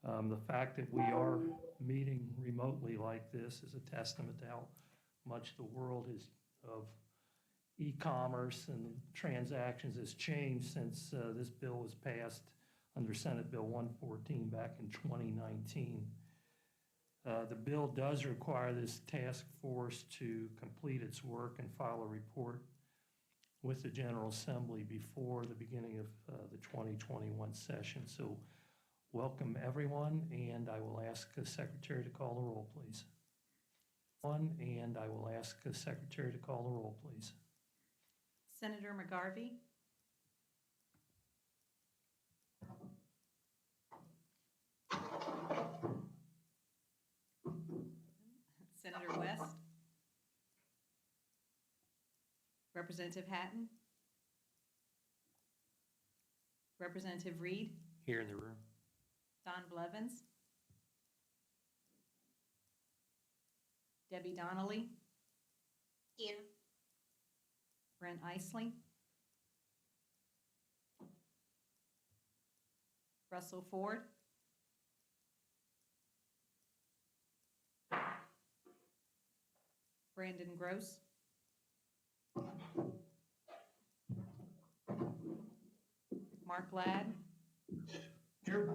The fact that we are meeting remotely like this is a testament to how much the world of e-commerce and transactions has changed since this bill was passed under Senate Bill 114 back in 2019. The bill does require this task force to complete its work and file a report with the General Assembly before the beginning of the 2021 session. So welcome everyone, and I will ask the Secretary to call the roll, please. And I will ask the Secretary to call the roll, please. Senator McGarvey. Senator West. Representative Hatton. Representative Reed. Here in the room. Don Blevins. Debbie Donnelly. Here. Brent Isley. Russell Ford. Brandon Gross. Mark Ladd. Here.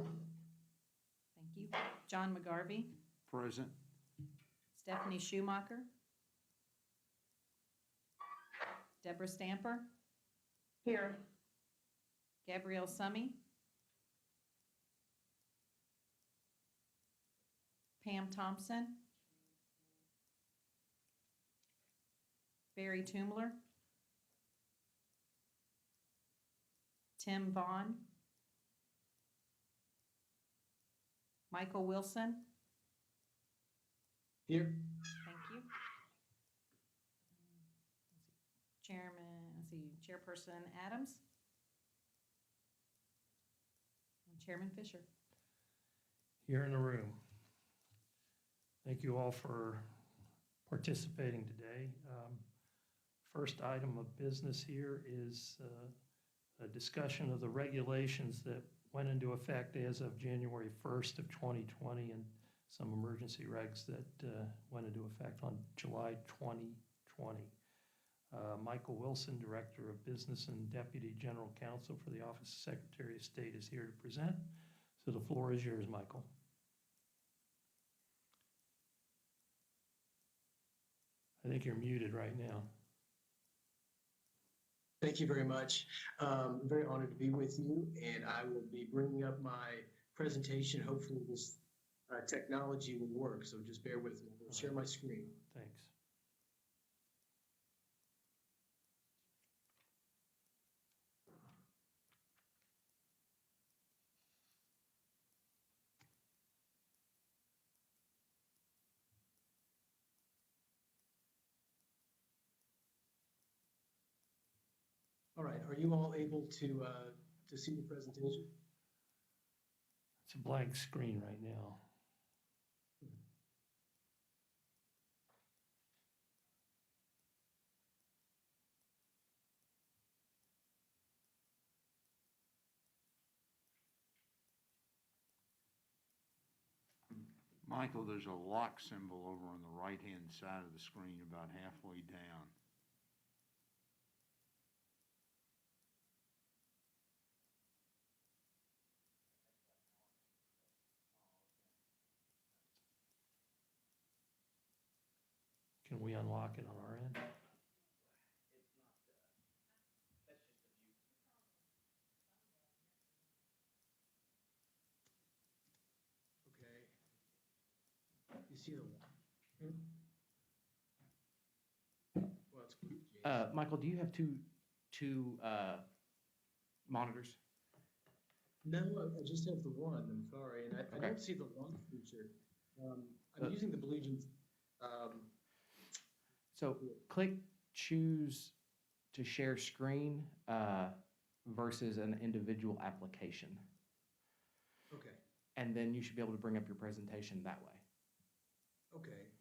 Thank you. John McGarvey. Present. Stephanie Schumacher. Deborah Stamper. Here. Gabrielle Summey. Pam Thompson. Barry Tumler. Tim Vaughn. Michael Wilson. Here. Thank you. Chairperson Adams. And Chairman Fisher. Here in the room. Thank you all for participating today. First item of business here is a discussion of the regulations that went into effect as of January 1st of 2020 and some emergency regs that went into effect on July 2020. Michael Wilson, Director of Business and Deputy General Counsel for the Office of Secretary of State, is here to present. So the floor is yours, Michael. I think you're muted right now. Thank you very much. I'm very honored to be with you, and I will be bringing up my presentation. Hopefully this technology will work, so just bear with me. I'll share my screen. Thanks. All right, are you all able to see the presentation? It's a blank screen right now. Michael, there's a lock symbol over on the right-hand side of the screen about halfway down. Can we unlock it on our end? Okay. You see the well, it's good. Michael, do you have two monitors? No, I just have the one. I'm sorry, and I Okay. don't see the one feature. I'm using the Blue Jeans. So click choose to share screen versus an individual application. Okay. And then you should be able to bring up your presentation that way. Okay.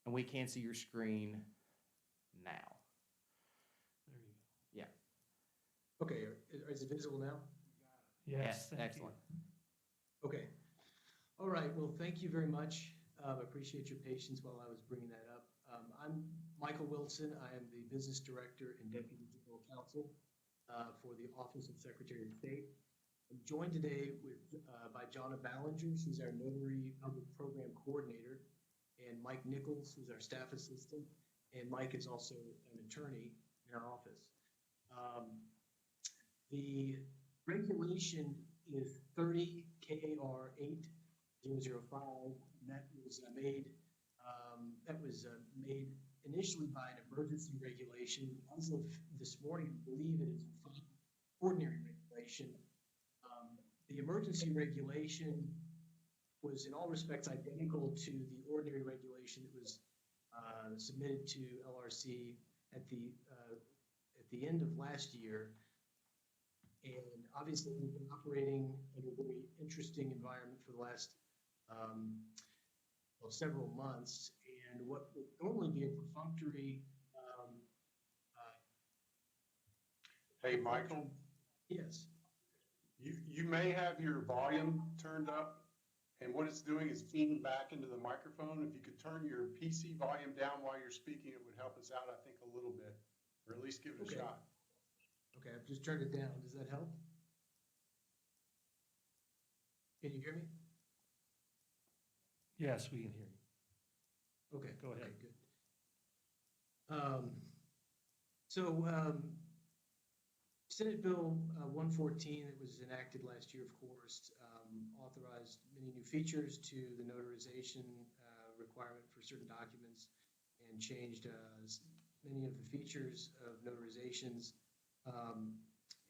And we can see your screen now. There you go. Yeah. Okay. Is it visible now? Yes, thank you. excellent. Okay. All right, well, thank you very much. I appreciate your patience while I was bringing that up. I'm Michael Wilson. I am the Business Director and Deputy General Counsel for the Office of Secretary of State. I'm joined today by Jonna Ballinger, who's our Notary Public Program Coordinator, and Mike Nichols, who's our Staff Assistant, and Mike is also an attorney in our office. The regulation is 30 KAR 8005. That was made initially by an emergency regulation. As of this morning, I believe it is an ordinary regulation. The emergency regulation was in all respects identical to the ordinary regulation that was submitted to LRC at the end of last year. And obviously, we've been operating in a very interesting environment for the last several months. And what would normally be a perfunctory. Hey, Michael, Yes. you may have your volume turned up, and what it's doing is feeding back into the microphone. If you could turn your PC volume down while you're speaking, it would help us out, I think, a little bit, or at least give it a Okay. shot. Okay, I've just turned it down. Does that help? Can you hear me? Yes, we can hear you. Okay. Go ahead. Okay, good. Senate Bill 114 that was enacted last year, of course, authorized many new features to the notarization requirement for certain documents and changed many of the features of notarizations.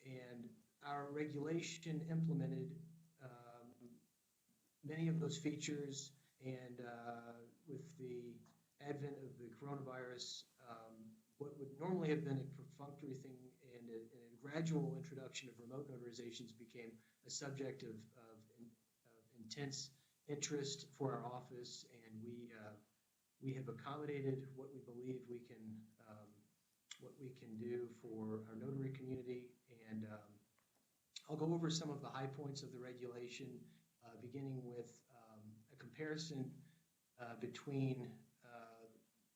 And our regulation implemented many of those features, and with the advent of the coronavirus, what would normally have been a perfunctory thing and a gradual introduction of remote notarizations became a subject of intense interest for our office, and we have accommodated what we believe we can do for our notary community. And I'll go over some of the high points of the regulation, beginning with a comparison between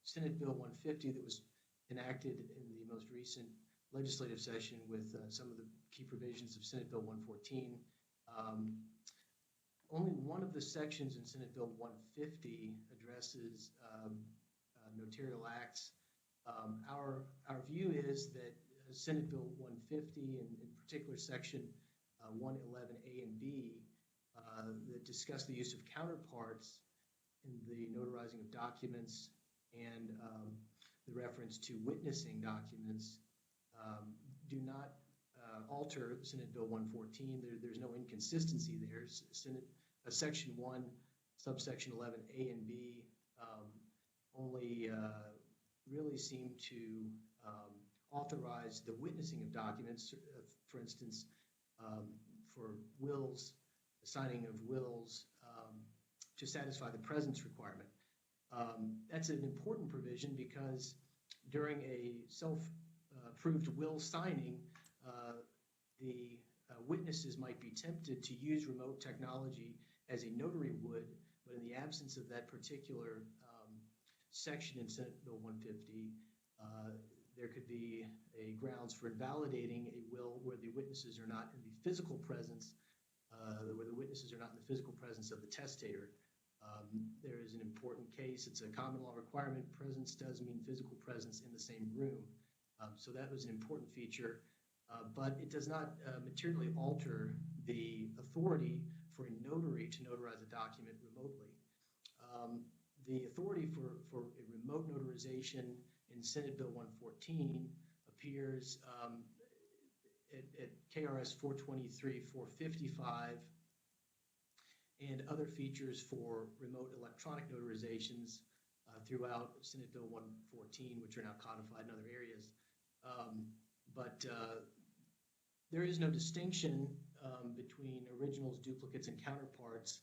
Senate Bill 150 that was enacted in the most recent legislative session with some of the key provisions of Senate Bill 114. Only one of the sections in Senate Bill 150 addresses notarial acts. Our view is that Senate Bill 150, and in particular Section 111A and B, that discuss the use of counterparts in the notarizing of documents and the reference to witnessing documents do not alter Senate Bill 114. There's no inconsistency there. Section 1, subsection 11A and B only really seem to authorize the witnessing of documents, for instance, for wills, the signing of wills, to satisfy the presence requirement. That's an important provision because during a self-approved will signing, the witnesses might be tempted to use remote technology as a notary would, but in the absence of that particular section in Senate Bill 150, there could be a grounds for invalidating a will where the witnesses are not in the physical presence, where the witnesses are not in the physical presence of the testator. There is an important case. It's a common law requirement. Presence does mean physical presence in the same room. So that was an important feature, but it does not materially alter the authority for a notary to notarize a document remotely. The authority for a remote notarization in Senate Bill 114 appears at KRS 423-455 and other features for remote electronic notarizations throughout Senate Bill 114, which are now codified in other areas. But there is no distinction between originals, duplicates, and counterparts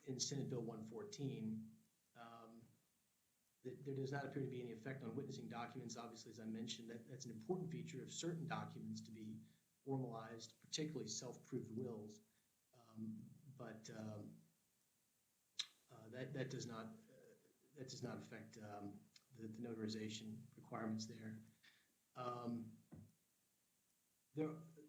in Senate Bill 114. There does not appear to be any effect on witnessing documents. Obviously, as I mentioned, that's an important feature of certain documents to be formalized, particularly self-proved wills. But That does not affect the notarization requirements there.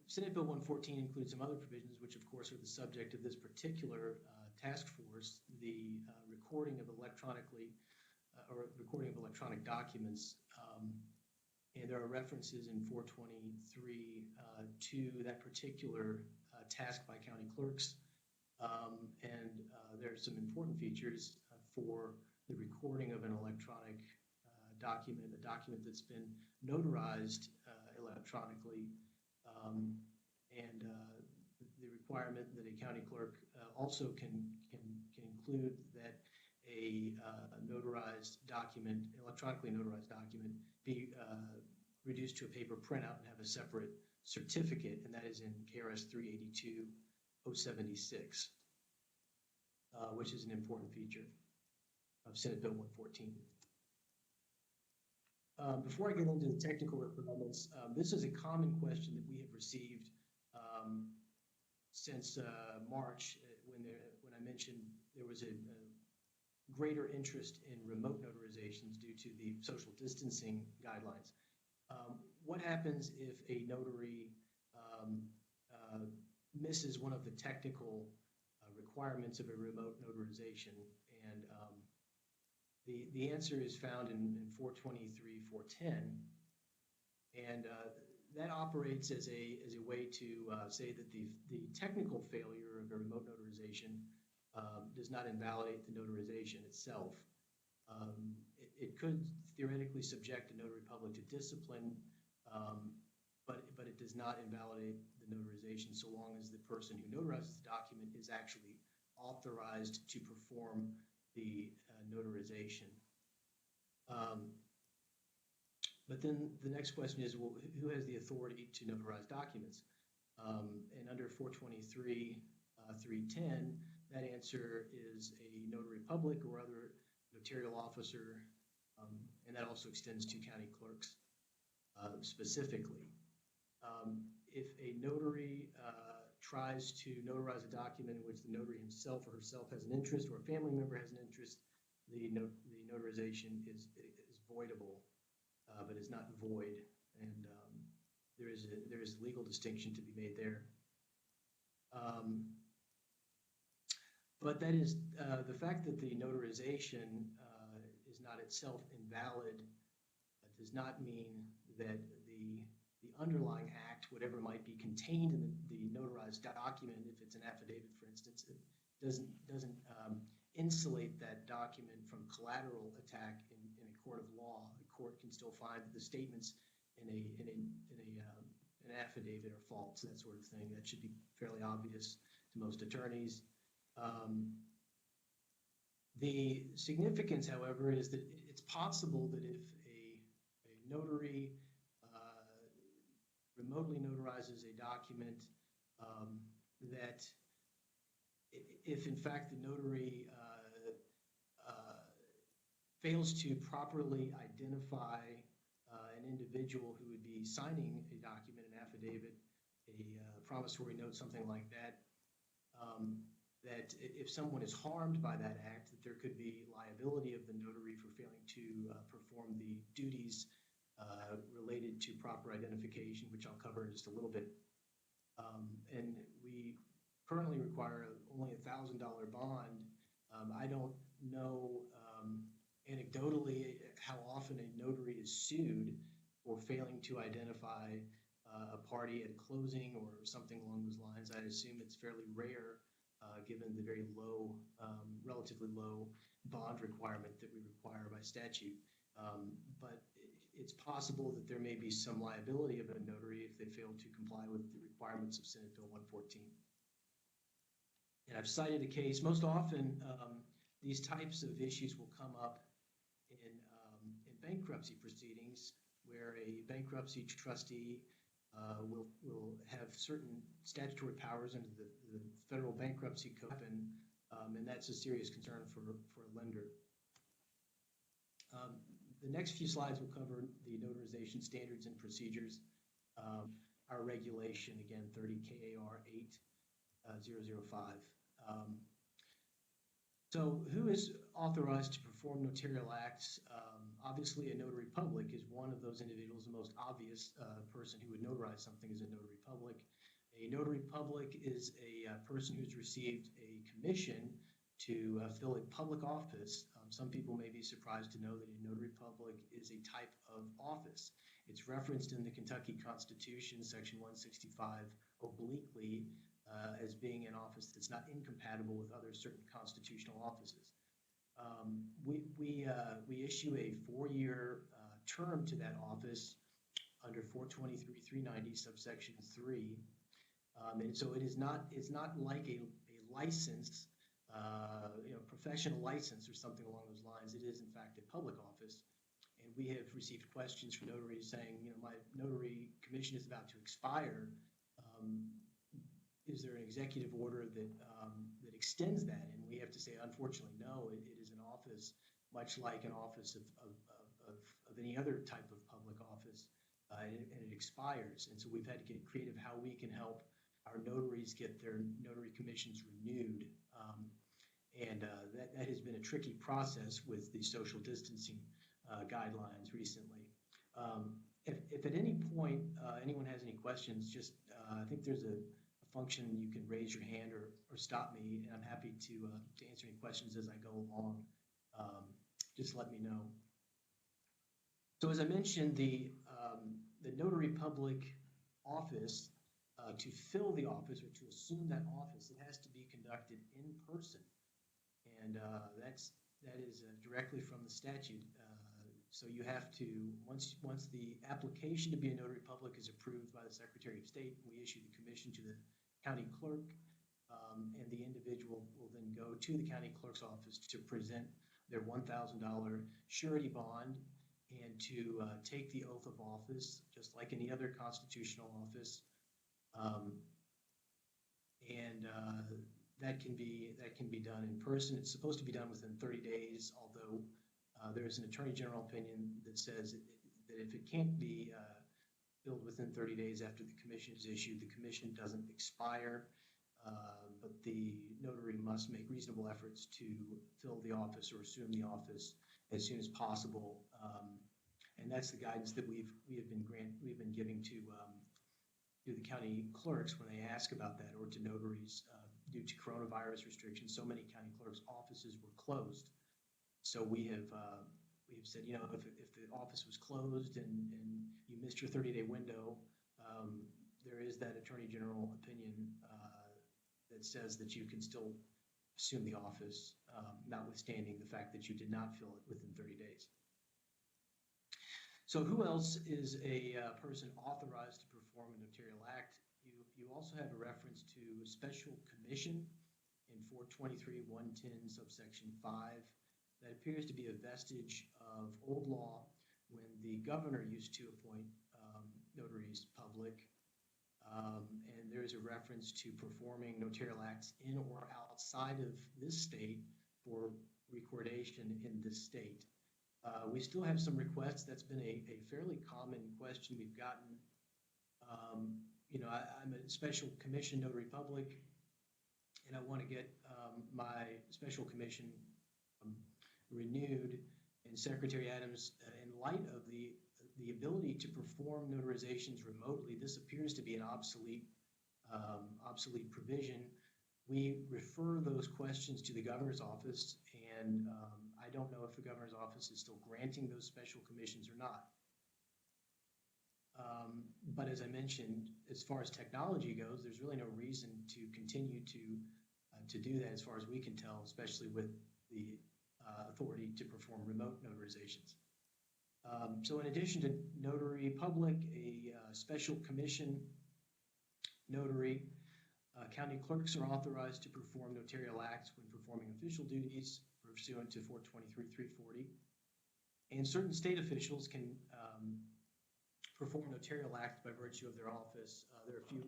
Senate Bill 114 includes some other provisions, which of course are the subject of this particular task force, the recording of electronic documents. And there are references in 423 to that particular task by county clerks. There are some important features for the recording of an electronic document, a document that's been notarized electronically, and the requirement that a county clerk also can include that a notarized document, electronically notarized document, be reduced to a paper printout and have a separate certificate, and that is in KRS 382-076, which is an important feature of Senate Bill 114. Before I get into the technical requirements, this is a common question that we have received since March, when I mentioned there was a greater interest in remote notarizations due to the social distancing guidelines. What happens if a notary misses one of the technical requirements of a remote notarization? And the answer is found in 423-410, and that operates as a way to say that the technical failure of a remote notarization does not invalidate the notarization itself. It could theoretically subject a notary public to discipline, but it does not invalidate the notarization so long as the person who notarizes the document is actually authorized to perform the notarization. But then the next question is, well, who has the authority to notarize documents? And under 423-310, that answer is a notary public or other notarial officer, and that also extends to county clerks specifically. If a notary tries to notarize a document in which the notary himself or herself has an interest, or a family member has an interest, the notarization is voidable, but is not void, and there is legal distinction to be made there. But that is the fact that the notarization is not itself invalid does not mean that the underlying act, whatever might be contained in the notarized document, if it's an affidavit, for instance, it doesn't insulate that document from collateral attack in a court of law. The court can still find that the statements in an affidavit are false, that sort of thing. That should be fairly obvious to most attorneys. The significance, however, is that it's possible that if a notary remotely notarizes a document, that if in fact the notary fails to properly identify an individual who would be signing a document, an affidavit, a promissory note, something like that, that if someone is harmed by that act, that there could be liability of the notary for failing to perform the duties related to proper identification, which I'll cover in just a little bit. And we currently require only a $1,000 bond. I don't know anecdotally how often a notary is sued for failing to identify a party at closing or something along those lines. I assume it's fairly rare given the very low, relatively low bond requirement that we require by statute. But it's possible that there may be some liability of a notary if they fail to comply with the requirements of Senate Bill 114. And I've cited a case. Most often, these types of issues will come up in bankruptcy proceedings, where a bankruptcy trustee will have certain statutory powers under the federal bankruptcy code, and that's a serious concern for a lender. The next few slides will cover the notarization standards and procedures. Our regulation, again, 30 KAR 8005. So who is authorized to perform notarial acts? Obviously, a notary public is one of those individuals. The most obvious person who would notarize something is a notary public. A notary public is a person who's received a commission to fill a public office. Some people may be surprised to know that a notary public is a type of office. It's referenced in the Kentucky Constitution, Section 165, obliquely, as being an office that's not incompatible with other certain constitutional offices. We issue a 4-year term to that office under 423-390 subsection 3. And so it's not like a license, professional license or something along those lines. It is in fact a public office. And we have received questions from notaries saying, my notary commission is about to expire. Is there an executive order that extends that? And we have to say, unfortunately, no. It is an office, much like an office of any other type of public office, and it expires. And so we've had to get creative how we can help our notaries get their notary commissions renewed. That has been a tricky process with the social distancing guidelines recently. If at any point anyone has any questions, just I think there's a function you can raise your hand or stop me, and I'm happy to answer any questions as I go along. Just let me know. So as I mentioned, the notary public office, to fill the office or to assume that office, it has to be conducted in person. And that is directly from the statute. So you have to, once the application to be a notary public is approved by the Secretary of State, we issue the commission to the county clerk, and the individual will then go to the county clerk's office to present their $1,000 surety bond and to take the oath of office, just like any other constitutional office. That can be done in person. It's supposed to be done within 30 days, although there is an Attorney General opinion that says that if it can't be filled within 30 days after the commission is issued, the commission doesn't expire, but the notary must make reasonable efforts to fill the office or assume the office as soon as possible. And that's the guidance that we've been giving to the county clerks when they ask about that, or to notaries. Due to coronavirus restrictions, so many county clerks' offices were closed. So we have said, if the office was closed and you missed your 30-day window, there is that Attorney General opinion that says that you can still assume the office, notwithstanding the fact that you did not fill it within 30 days. So who else is a person authorized to perform a notarial act? You also have a reference to a special commission in 423.110 subsection 5. That appears to be a vestige of old law when the governor used to appoint notaries public. And there is a reference to performing notarial acts in or outside of this state for recordation in this state. We still have some requests. That's been a fairly common question we've gotten. I'm a special commission notary public, and I want to get my special commission renewed. And Secretary Adams, in light of the ability to perform notarizations remotely, this appears to be an obsolete provision. We refer those questions to the governor's office, and I don't know if the governor's office is still granting those special commissions or not. But as I mentioned, as far as technology goes, there's really no reason to continue to do that as far as we can tell, especially with the authority to perform remote notarizations. So in addition to notary public, a special commission notary, county clerks are authorized to perform notarial acts when performing official duties pursuant to 423.340. And certain state officials can perform notarial acts by virtue of their office. There are a few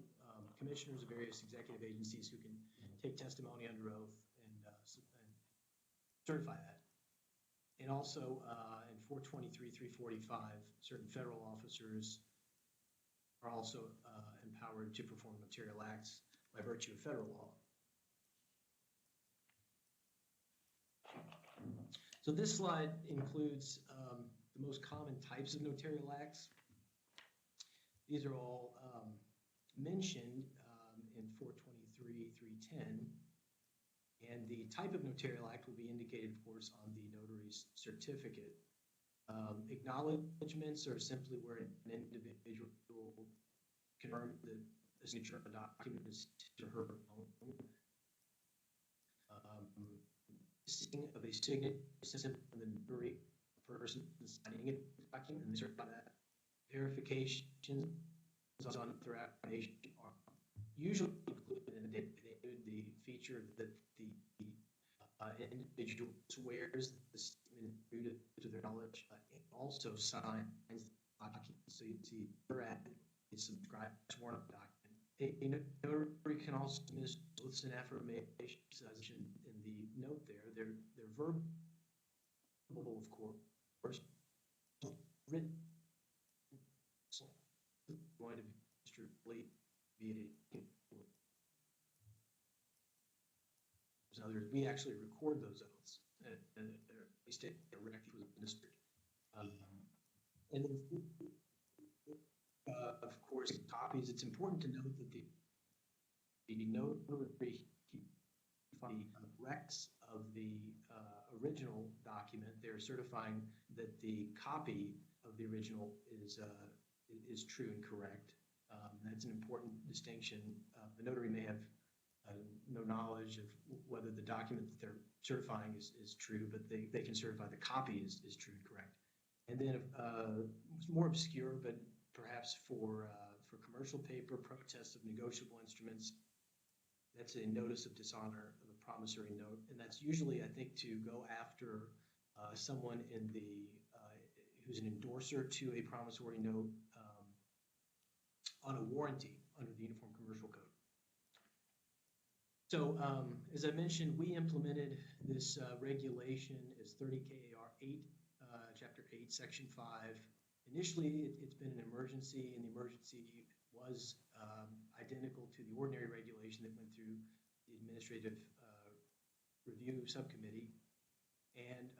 commissioners of various executive agencies who can take testimony under oath and certify that. And also in 423.345, certain federal officers are also empowered to perform notarial acts by virtue of federal law. So this slide includes the most common types of notarial acts. These are all mentioned in 423.310. And the type of notarial act will be indicated, of course, on the notary's certificate. Acknowledgements are simply where an individual confirms that the signature of a document is his or her own. Seeing of a signature system of the notary person signing a document, and they certify that. Verifications on throughout are usually included in the feature that the individual swears that the statement is true to their knowledge, and also signs the document. So you see, is subscribed sworn document. A notary can also solicit an affirmation in the note there. They're verbal, of course, written. So going to be strictly via others. We actually record those oaths, and we state directly was administered. And of course, copies. It's important to note that the notary the recs of the original document. They're certifying that the copy of the original is true and correct. That's an important distinction. The notary may have no knowledge of whether the document that they're certifying is true, but they can certify the copy is true and correct. And then it's more obscure, but perhaps for commercial paper, protests of negotiable instruments, that's a notice of dishonor of a promissory note, and that's usually, I think, to go after someone in the who's an endorser to a promissory note on a warranty under the Uniform Commercial Code. So, as I mentioned, we implemented this regulation as 30 KAR 8, Chapter 8, Section 5. Initially, it's been an emergency, and the emergency was identical to the ordinary regulation that went through the Administrative Review Subcommittee. And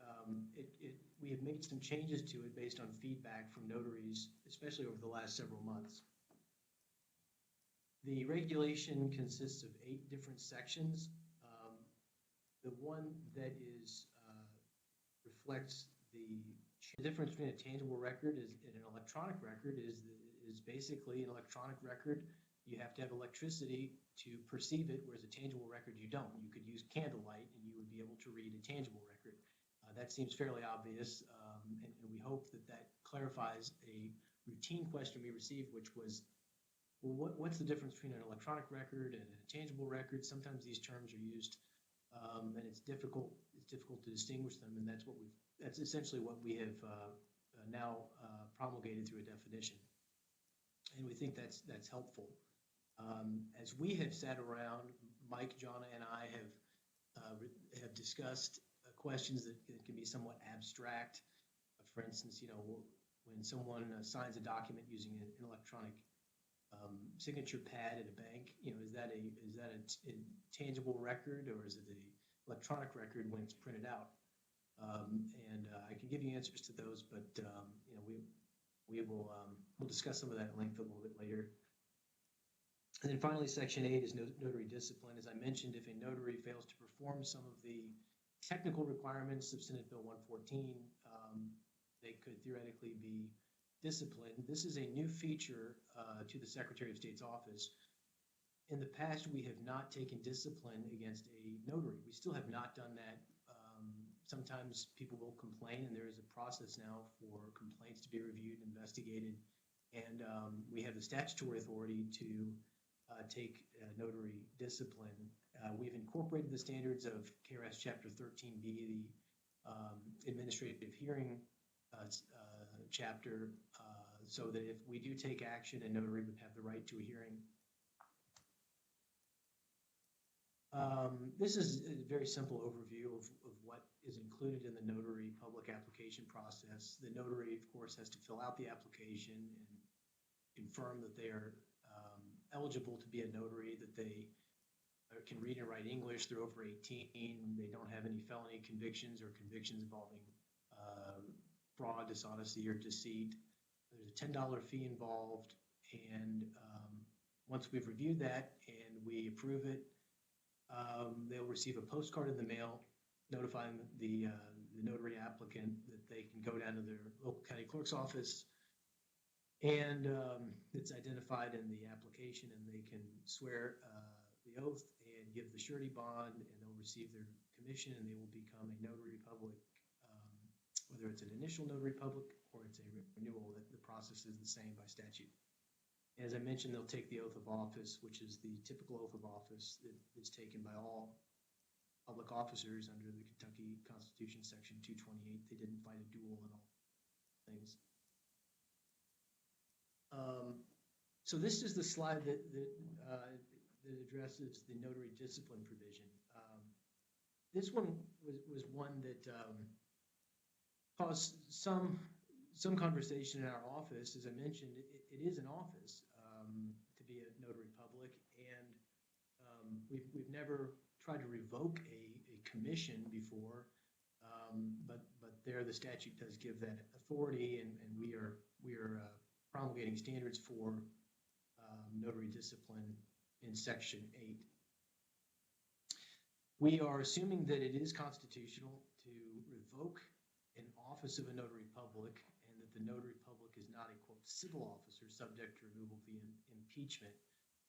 we have made some changes to it based on feedback from notaries, especially over the last several months. The regulation consists of 8 different sections. The one that reflects the difference between a tangible record and an electronic record is basically an electronic record. You have to have electricity to perceive it, whereas a tangible record you don't. You could use candlelight and you would be able to read a tangible record. That seems fairly obvious, and we hope that clarifies a routine question we received, which was, well, what's the difference between an electronic record and a tangible record? Sometimes these terms are used, and it's difficult to distinguish them, and that's essentially what we have now promulgated through a definition, and we think that's helpful. As we have sat around, Mike, Jonna, and I have discussed questions that can be somewhat abstract. For instance, when someone signs a document using an electronic signature pad at a bank, is that a tangible record, or is it an electronic record when it's printed out? And I can give you answers to those, but we'll discuss some of that at length a little bit later. And then finally, Section 8 is notary discipline. As I mentioned, if a notary fails to perform some of the technical requirements of Senate Bill 114, they could theoretically be disciplined. This is a new feature to the Secretary of State's office. In the past, we have not taken discipline against a notary. We still have not done that. Sometimes people will complain, and there is a process now for complaints to be reviewed and investigated. And we have the statutory authority to take notary discipline. We've incorporated the standards of KRS Chapter 13B, the administrative hearing chapter, so that if we do take action, a notary would have the right to a hearing. This is a very simple overview of what is included in the notary public application process. The notary, of course, has to fill out the application and confirm that they are eligible to be a notary, that they can read and write English, they're over 18, they don't have any felony convictions or convictions involving fraud, dishonesty, or deceit. There's a $10 fee involved, and once we've reviewed that and we approve it, they'll receive a postcard in the mail notifying the notary applicant that they can go down to their local county clerk's office, and it's identified in the application, and they can swear the oath and give the surety bond, and they'll receive their commission, and they will become a notary public, whether it's an initial notary public or it's a renewal. The process is the same by statute. As I mentioned, they'll take the oath of office, which is the typical oath of office that is taken by all public officers under the Kentucky Constitution, Section 228. They didn't fight a duel and all things. So this is the slide that addresses the notary discipline provision. This one was one that caused some conversation in our office. As I mentioned, it is an office to be a notary public, and we've never tried to revoke a commission before, but there the statute does give that authority, and we are promulgating standards for notary discipline in Section 8. We are assuming that it is constitutional to revoke an office of a notary public, and that the notary public is not a, quote, civil officer subject to removal via impeachment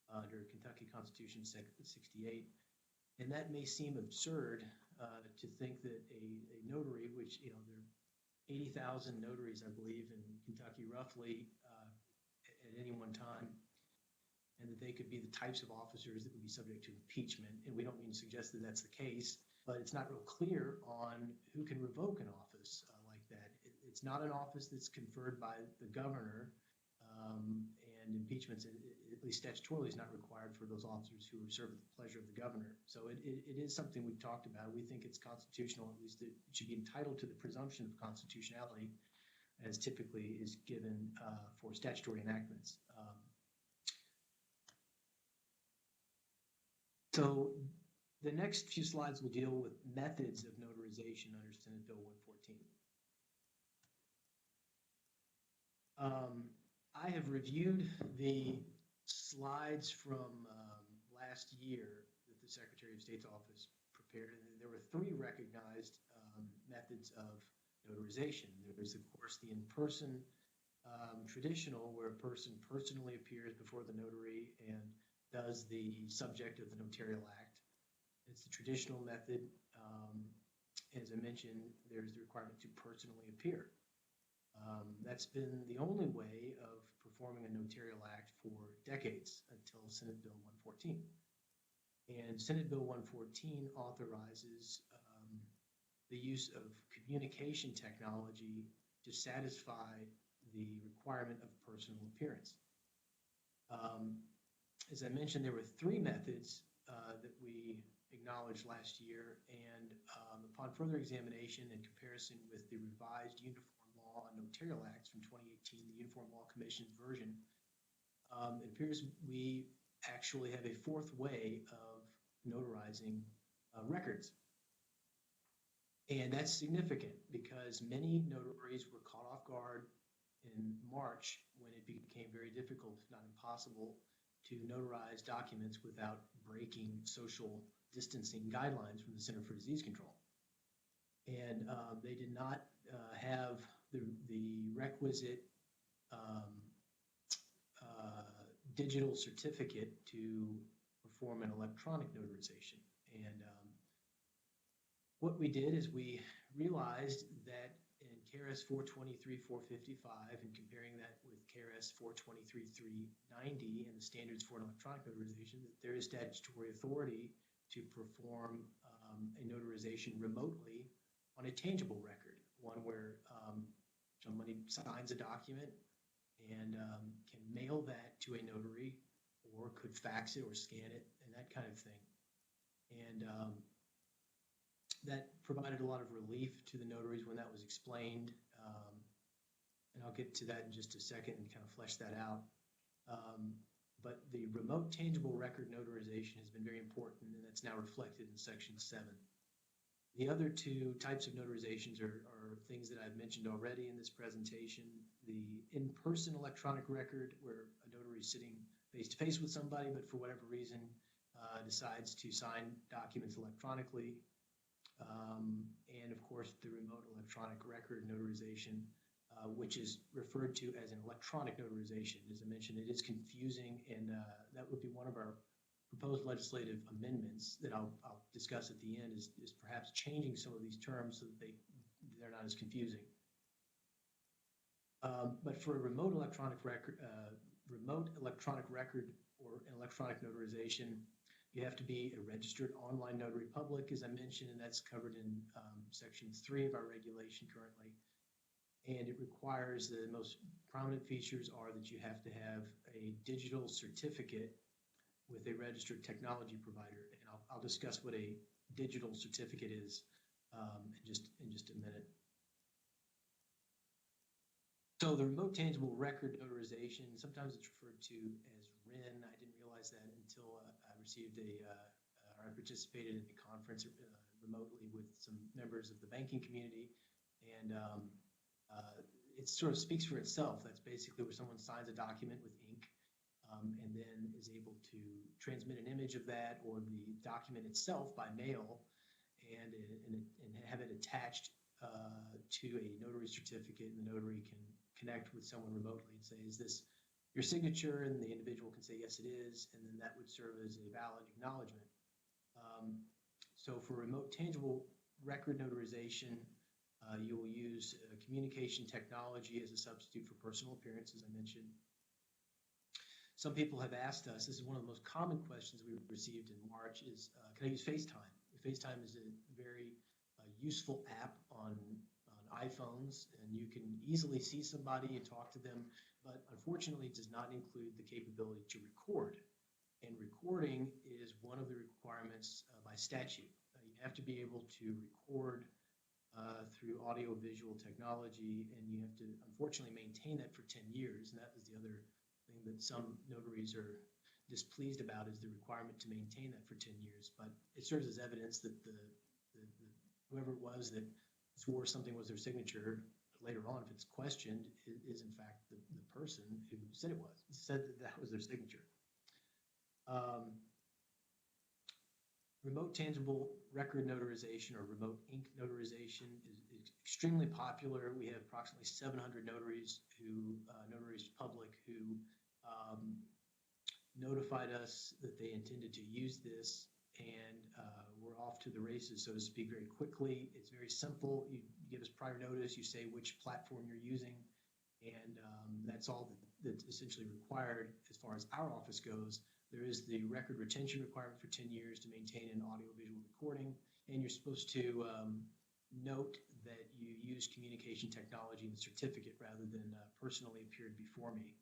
under Kentucky Constitution 68. And that may seem absurd to think that a notary, which, there are 80,000 notaries, I believe, in Kentucky roughly at any one time, and that they could be the types of officers that would be subject to impeachment. And we don't mean to suggest that that's the case, but it's not real clear on who can revoke an office like that. It's not an office that's conferred by the governor, and impeachment, at least statutorily, is not required for those officers who are served at the pleasure of the governor. So it is something we've talked about. We think it's constitutional, at least it should be entitled to the presumption of constitutionality, as typically is given for statutory enactments. So the next few slides will deal with methods of notarization under Senate Bill 114. I have reviewed the slides from last year that the Secretary of State's office prepared, and there were 3 recognized methods of notarization. There is, of course, the in-person traditional, where a person personally appears before the notary and does the subject of the notarial act. It's the traditional method. As I mentioned, there's the requirement to personally appear. That's been the only way of performing a notarial act for decades until Senate Bill 114. And Senate Bill 114 authorizes the use of communication technology to satisfy the requirement of personal appearance. As I mentioned, there were 3 methods that we acknowledged last year, and upon further examination and comparison with the revised Uniform Law on Notarial Acts from 2018, the Uniform Law Commission's version, it appears we actually have a 4th way of notarizing records. And that's significant because many notaries were caught off guard in March when it became very difficult, if not impossible, to notarize documents without breaking social distancing guidelines from the Center for Disease Control. And they did not have the requisite digital certificate to perform an electronic notarization. And what we did is we realized that in KRS 423-455 and comparing that with KRS 423-390 and the standards for an electronic notarization, that there is statutory authority to perform a notarization remotely on a tangible record, one where somebody signs a document and can mail that to a notary, or could fax it or scan it and that kind of thing. And that provided a lot of relief to the notaries when that was explained. And I'll get to that in just a second and kind of flesh that out. But the remote tangible record notarization has been very important, and that's now reflected in section 7. The other two types of notarizations are things that I've mentioned already in this presentation. The in-person electronic record, where a notary is sitting face-to-face with somebody, but for whatever reason decides to sign documents electronically. And of course, the remote electronic record notarization, which is referred to as an electronic notarization. As I mentioned, it is confusing, and that would be one of our proposed legislative amendments that I'll discuss at the end, is perhaps changing some of these terms so that they're not as confusing. But for a remote electronic record or an electronic notarization, you have to be a registered online notary public, as I mentioned, and that's covered in section 3 of our regulation currently. And it requires, the most prominent features are that you have to have a digital certificate with a registered technology provider. And I'll discuss what a digital certificate is in just a minute. So the remote tangible record notarization, sometimes it's referred to as RIN. I didn't realize that until I received I participated in a conference remotely with some members of the banking community, and it sort of speaks for itself. That's basically where someone signs a document with ink and then is able to transmit an image of that or the document itself by mail and have it attached to a notary certificate, and the notary can connect with someone remotely and say, is this your signature? And the individual can say, yes, it is, and then that would serve as a valid acknowledgement. So for remote tangible record notarization, you will use communication technology as a substitute for personal appearance, as I mentioned. Some people have asked us, this is one of the most common questions we received in March, is can I use FaceTime? FaceTime is a very useful app on iPhones, and you can easily see somebody and talk to them, but unfortunately it does not include the capability to record. And recording is one of the requirements by statute. You have to be able to record through audio-visual technology, and you have to unfortunately maintain that for 10 years. And that was the other thing that some notaries are displeased about, is the requirement to maintain that for 10 years. But it serves as evidence that whoever it was that swore something was their signature, later on, if it's questioned, is in fact the person who said it was, said that was their signature. Remote tangible record notarization, or remote ink notarization, is extremely popular. We have approximately 700 notaries public who notified us that they intended to use this, and we're off to the races, so to speak, very quickly. It's very simple. You give us prior notice, you say which platform you're using, and that's all that's essentially required as far as our office goes. There is the record retention requirement for 10 years to maintain an audio-visual recording, and you're supposed to note that you use communication technology in the certificate rather than personally appeared before me.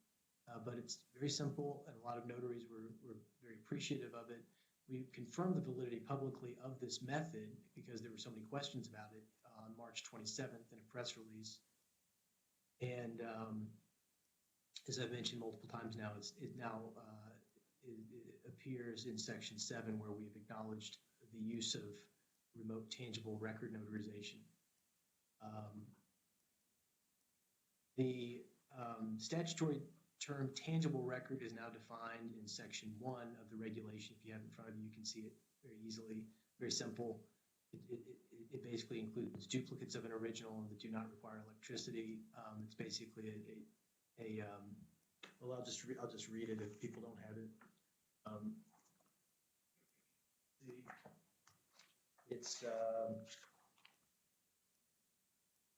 But it's very simple, and a lot of notaries were very appreciative of it. We confirmed the validity publicly of this method because there were so many questions about it on March 27th in a press release. And as I've mentioned multiple times now, it appears in Section 7, where we've acknowledged the use of remote tangible record notarization. The statutory term tangible record is now defined in Section 1 of the regulation. If you have it in front of you, you can see it very easily, very simple. It basically includes duplicates of an original that do not require electricity. It's basically well, I'll just read it if people don't have it.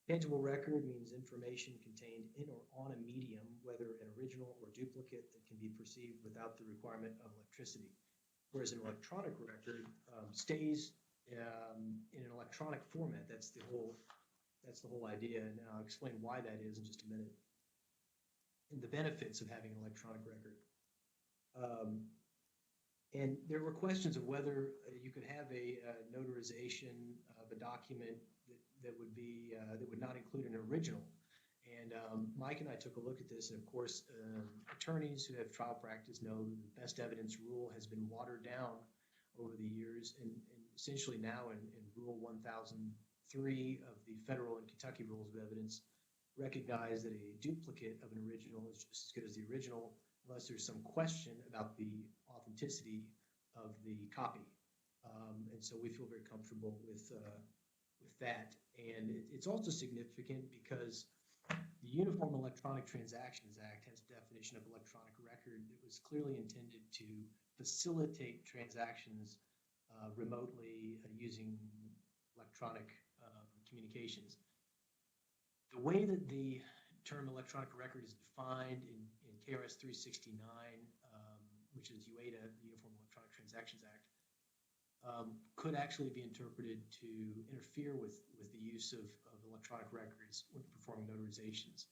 Tangible record means information contained in or on a medium, whether an original or duplicate, that can be perceived without the requirement of electricity. Whereas an electronic record stays in an electronic format. That's the whole idea, and I'll explain why that is in just a minute. And the benefits of having an electronic record. And there were questions of whether you could have a notarization of a document that would not include an original. And Mike and I took a look at this, and of course, attorneys who have trial practice know that the best evidence rule has been watered down over the years, and essentially now in Rule 1003 of the federal and Kentucky Rules of Evidence recognize that a duplicate of an original is just as good as the original unless there's some question about the authenticity of the copy. And so we feel very comfortable with that. And it's also significant because the Uniform Electronic Transactions Act has a definition of electronic record that was clearly intended to facilitate transactions remotely using electronic communications. The way that the term electronic record is defined in KRS 369, which is UETA, the Uniform Electronic Transactions Act, could actually be interpreted to interfere with the use of electronic records when performing notarizations,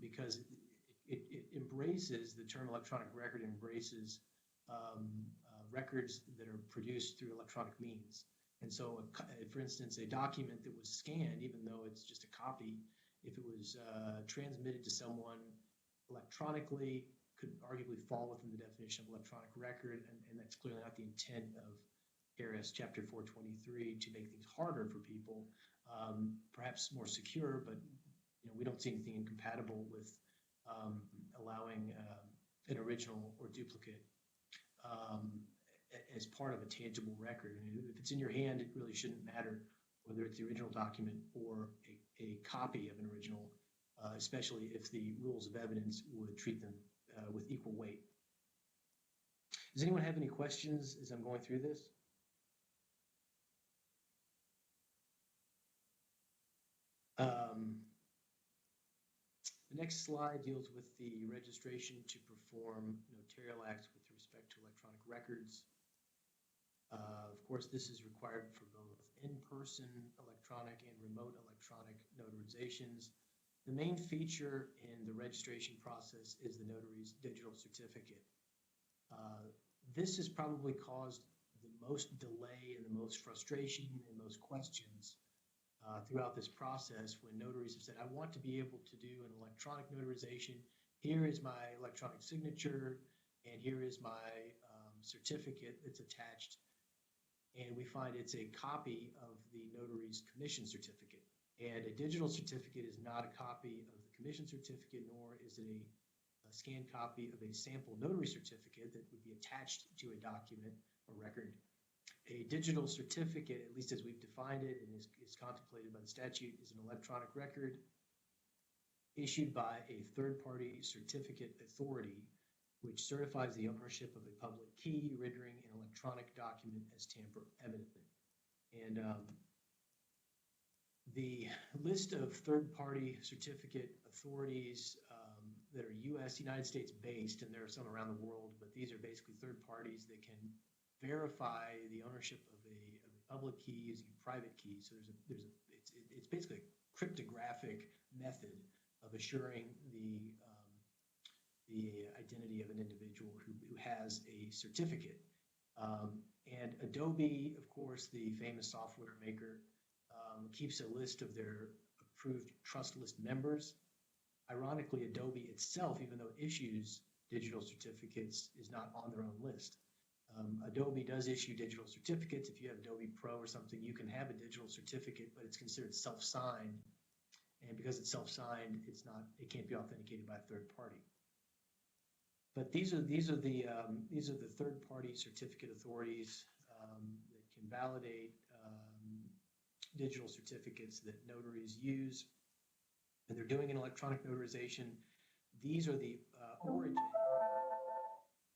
because it embraces, the term electronic record embraces records that are produced through electronic means. And so, for instance, a document that was scanned, even though it's just a copy, if it was transmitted to someone electronically, could arguably fall within the definition of electronic record, and that's clearly not the intent of KRS Chapter 423 to make things harder for people, perhaps more secure, but we don't see anything incompatible with allowing an original or duplicate as part of a tangible record. And if it's in your hand, it really shouldn't matter whether it's the original document or a copy of an original, especially if the rules of evidence would treat them with equal weight. Does anyone have any questions as I'm going through this? The next slide deals with the registration to perform notarial acts with respect to electronic records. Of course, this is required for both in-person electronic and remote electronic notarizations. The main feature in the registration process is the notary's digital certificate. This has probably caused the most delay and the most frustration and most questions throughout this process when notaries have said, I want to be able to do an electronic notarization. Here is my electronic signature, and here is my certificate that's attached. And we find it's a copy of the notary's commission certificate. And a digital certificate is not a copy of the commission certificate, nor is it a scanned copy of a sample notary certificate that would be attached to a document or record. A digital certificate, at least as we've defined it and is contemplated by the statute, is an electronic record issued by a third-party certificate authority which certifies the ownership of a public key, rendering an electronic document as tamper evident. And the list of third-party certificate authorities that are United States based, and there are some around the world, but these are basically third parties that can verify the ownership of a public key using a private key. So it's basically a cryptographic method of assuring the identity of an individual who has a certificate. And Adobe, of course, the famous software maker, keeps a list of their approved trust list members. Ironically, Adobe itself, even though it issues digital certificates, is not on their own list. Adobe does issue digital certificates. If you have Adobe Pro or something, you can have a digital certificate, but it's considered self-signed. And because it's self-signed, it can't be authenticated by a third party. But these are the third-party certificate authorities that can validate digital certificates that notaries use, and they're doing an electronic notarization. These are the origin,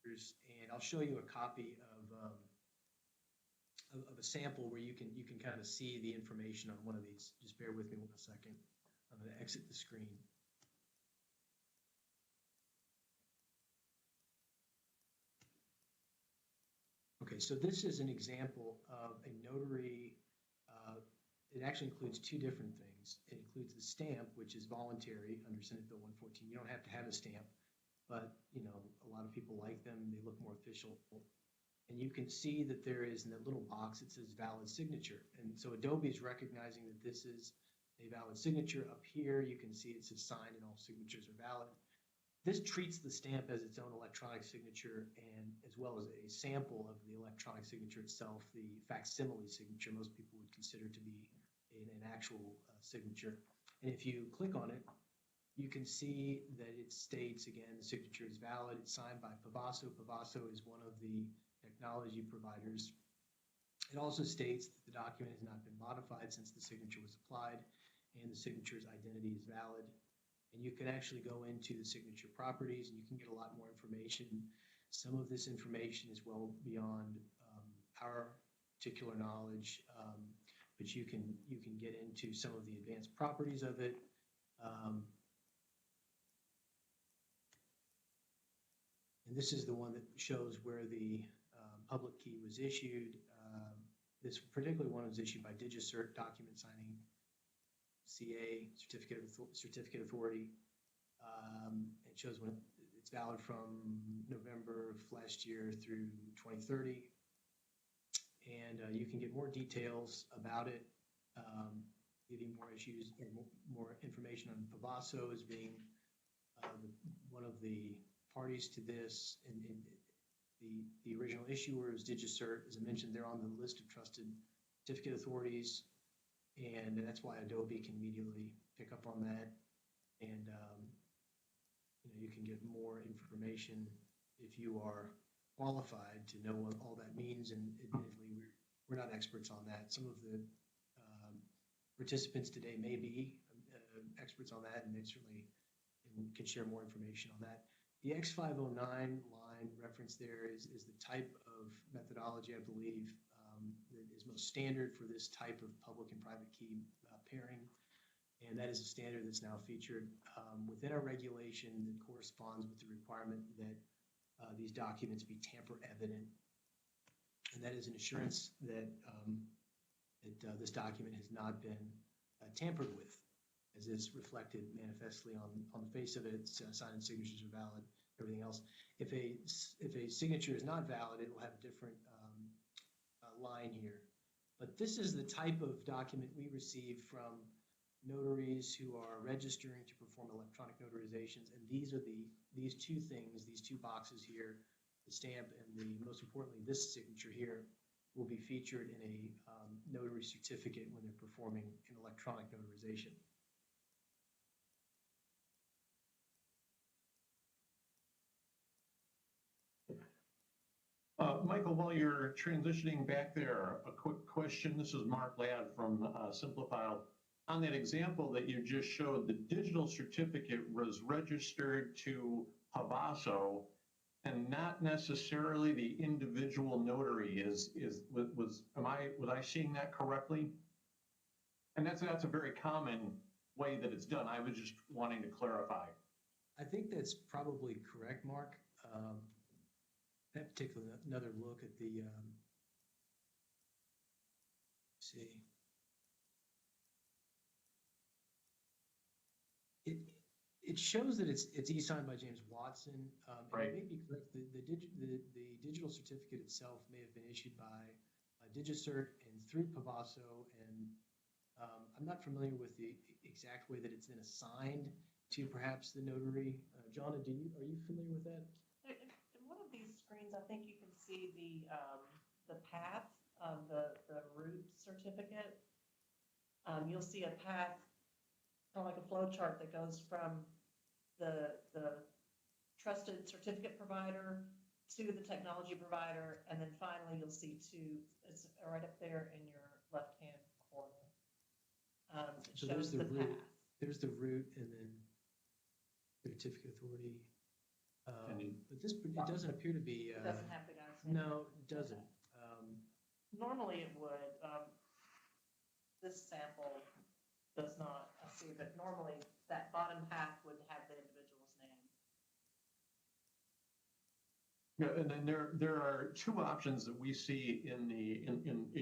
and I'll show you a copy of a sample where you can kind of see the information on one of these. Just bear with me 1 second. I'm going to exit the screen. Okay, so this is an example of a notary. It actually includes two different things. It includes the stamp, which is voluntary under Senate Bill 114. You don't have to have a stamp, but a lot of people like them. They look more official. And you can see that there is in that little box, it says valid signature. And so Adobe is recognizing that this is a valid signature. Up here, you can see it says signed and all signatures are valid. This treats the stamp as its own electronic signature, and as well as a sample of the electronic signature itself, the facsimile signature most people would consider to be an actual signature. And if you click on it, you can see that it states, again, the signature is valid. It's signed by Pavaso. Pavaso is one of the technology providers. It also states that the document has not been modified since the signature was applied, and the signature's identity is valid. And you can actually go into the signature properties and you can get a lot more information. Some of this information is well beyond our particular knowledge, but you can get into some of the advanced properties of it. And this is the one that shows where the public key was issued. This particular one was issued by DigiCert, document signing, CA, certificate authority. It shows when it's valid from November of last year through 2030. And you can get more details about it, getting more issues and more information on Pavaso as being one of the parties to this. And the original issuer is DigiCert. As I mentioned, they're on the list of trusted certificate authorities. And that's why Adobe can immediately pick up on that. And you can get more information if you are qualified to know what all that means. And admittedly, we're not experts on that. Some of the participants today may be experts on that, and they certainly can share more information on that. The X509 line reference there is the type of methodology, I believe, that is most standard for this type of public and private key pairing. And that is a standard that's now featured within our regulation that corresponds with the requirement that these documents be tamper evident. And that is an assurance that, this document has not been tampered with, as is reflected manifestly on the face of it. It's signed signatures are valid, everything else. If a signature is not valid, it will have a different line here. But this is the type of document we receive from notaries who are registering to perform electronic notarizations. And these two things, these two boxes here, the stamp and most importantly, this signature here, will be featured in a notary certificate when they're performing an electronic notarization. Michael, while you're transitioning back there, a quick question. This is Mark Ladd from Simplifile. On that example that you just showed, the digital certificate was registered to Pavaso and not necessarily the individual notary. Was I seeing that correctly? And that's a very common way that it's done. I was just wanting to clarify. I think that's probably correct, Mark. That particular, another look at the, see. It shows that it's e-signed by James Watson. Right. It may be correct. The digital certificate itself may have been issued by DigiCert and through Pavaso, and I'm not familiar with the exact way that it's then assigned to perhaps the notary. Jonna, are you familiar with that? In one of these screens, I think you can see the path of the root certificate. You'll see a path, kind of like a flow chart that goes from the trusted certificate provider to the technology provider, and then finally you'll see it's right up there in your left-hand corner. It So shows there's the root. path. There's the root, and then the certificate authority. But it doesn't appear to be. It doesn't have the guy's name. No, it doesn't. Normally it would. This sample does not, I see, but normally that bottom half would have the individual's name. Yeah, and then there are two options that we see in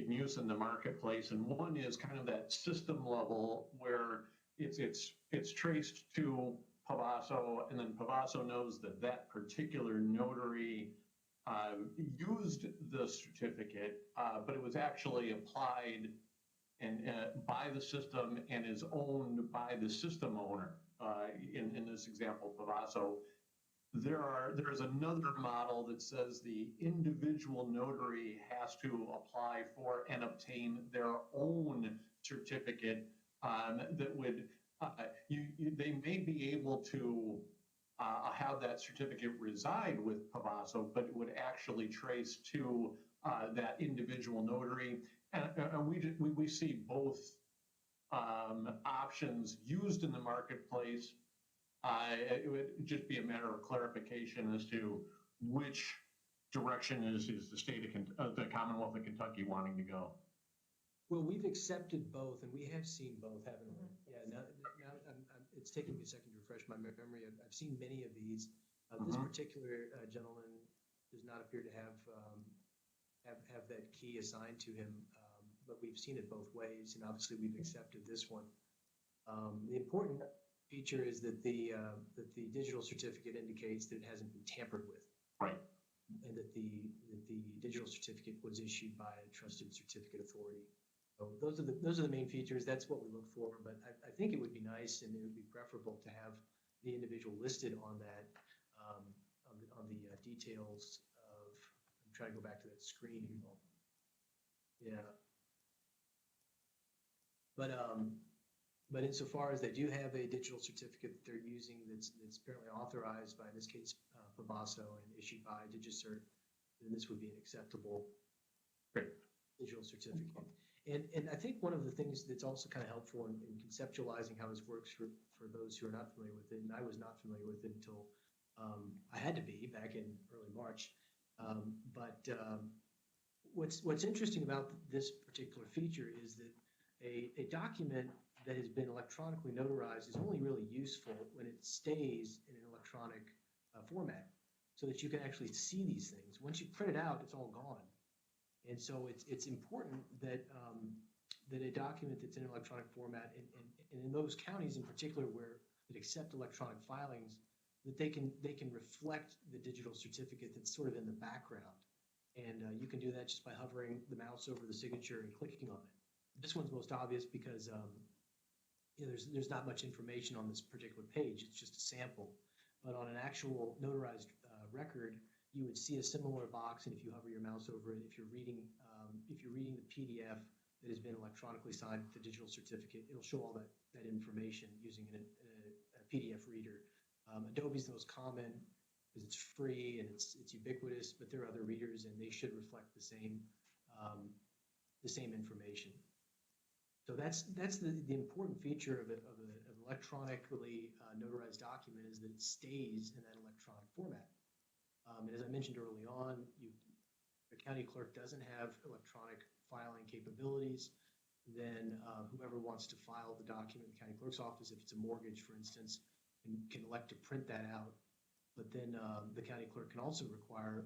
use in the marketplace, and one is kind of that system level where it's traced to Pavaso, and then Pavaso knows that particular notary used the certificate, but it was actually applied and by the system and is owned by the system owner. In this example, Pavaso, there's another model that says the individual notary has to apply for and obtain their own certificate that would they may be able to have that certificate reside with Pavaso, but it would actually trace to that individual notary. And we see both options used in the marketplace. It would just be a matter of clarification as to which direction is the state of the Commonwealth of Kentucky wanting to go. Well, we've accepted both, and we have seen both, haven't we? Yeah, now it's taking me a second to refresh my memory. I've seen many of these. This particular gentleman does not appear to have that key assigned to him, but we've seen it both ways, and obviously we've accepted this one. The important feature is that the digital certificate indicates that it hasn't been tampered with. Right. And that the digital certificate was issued by a trusted certificate authority. So those are the main features. That's what we look for. But I think it would be nice and it would be preferable to have the individual listed on that on the details of. I'm trying to go back to that screen. Yeah. But insofar as they do have a digital certificate that they're using that's apparently authorized by, in this case, Pavaso and issued by DigiCert, then this would be an acceptable digital certificate. And I think one of the things that's also kind of helpful in conceptualizing how this works for those who are not familiar with it, and I was not familiar with it until I had to be back in early March. What's interesting about this particular feature is that a document that has been electronically notarized is only really useful when it stays in an electronic format, so that you can actually see these things. Once you print it out, it's all gone. And so it's important that that a document that's in an electronic format, and in those counties in particular where that accept electronic filings, that they can reflect the digital certificate that's sort of in the background. And you can do that just by hovering the mouse over the signature and clicking on it. This one's most obvious because there's not much information on this particular page. It's just a sample. But on an actual notarized record, you would see a similar box, and if you hover your mouse over it, if you're reading the PDF that has been electronically signed with the digital certificate, it'll show all that information using a PDF reader. Adobe's the most common because it's free and it's ubiquitous, but there are other readers and they should reflect the same information. So that's the important feature of an electronically notarized document, is that it stays in that electronic format. And as I mentioned early on, the county clerk doesn't have electronic filing capabilities, then whoever wants to file the document in the county clerk's office, if it's a mortgage, for instance, can elect to print that out. But then the county clerk can also require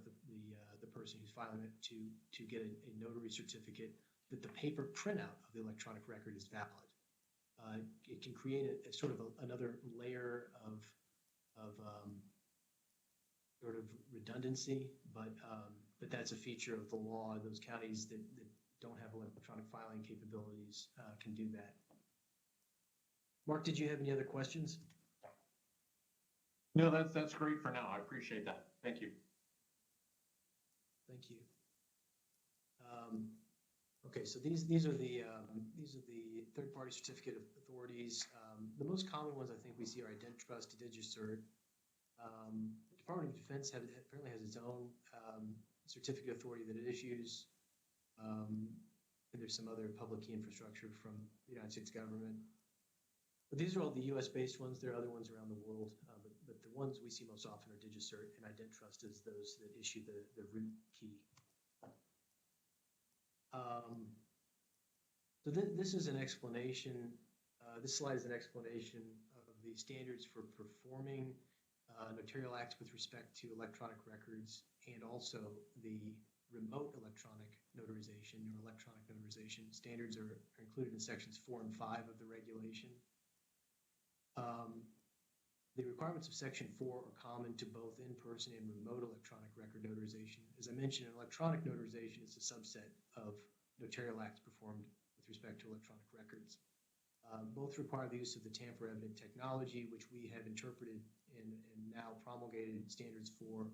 the person who's filing it to get a notary certificate that the paper printout of the electronic record is valid. It can create a sort of another layer of sort of redundancy, but that's a feature of the law. Those counties that don't have electronic filing capabilities can do that. Mark, did you have any other questions? No, that's great for now. I appreciate that. Thank you. Thank you. Okay, so these are the third-party certificate authorities. The most common ones I think we see are IdenTrust, DigiCert. The Department of Defense apparently has its own certificate authority that it issues. And there's some other public key infrastructure from the United States government. But these are all the US-based ones. There are other ones around the world, but the ones we see most often are DigiCert, and IdenTrust is those that issue the root key. So this is an explanation, this slide is an explanation of the standards for performing notarial acts with respect to electronic records, and also the remote electronic notarization or electronic notarization. Standards are included in sections 4 and 5 of the regulation. The requirements of section 4 are common to both in-person and remote electronic record notarization. As I mentioned, electronic notarization is a subset of notarial acts performed with respect to electronic records. Both require the use of the tamper-evident technology, which we have interpreted and now promulgated standards for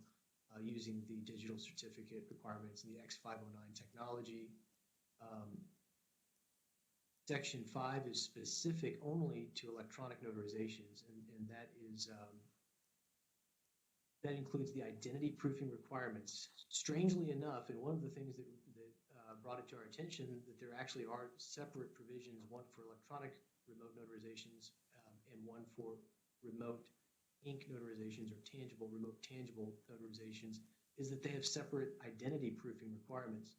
using the digital certificate requirements in the X509 technology. Section 5 is specific only to electronic notarizations, and that is that includes the identity proofing requirements. Strangely enough, and one of the things that brought it to our attention, that there actually are separate provisions, one for electronic remote notarizations and one for remote ink notarizations or remote tangible notarizations, is that they have separate identity proofing requirements.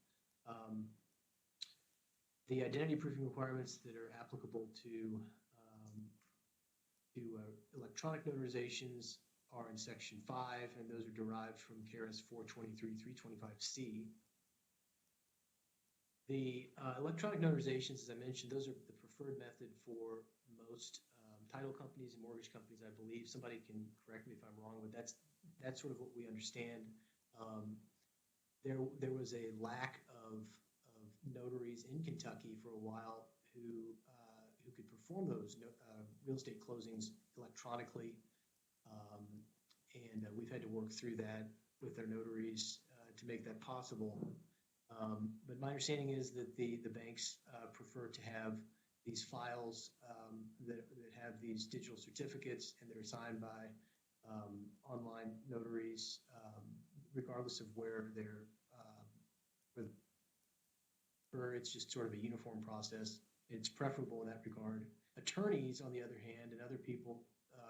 The identity proofing requirements that are applicable to electronic notarizations are in Section 5, and those are derived from KRS 423-325C. The electronic notarizations, as I mentioned, those are the preferred method for most title companies and mortgage companies, I believe. Somebody can correct me if I'm wrong, but that's sort of what we understand. There was a lack of notaries in Kentucky for a while who could perform those real estate closings electronically, and we've had to work through that with our notaries to make that possible. But my understanding is that the banks prefer to have these files that have these digital certificates, and they're signed by online notaries, regardless of where they're. It's just sort of a uniform process. It's preferable in that regard. Attorneys, on the other hand, and other people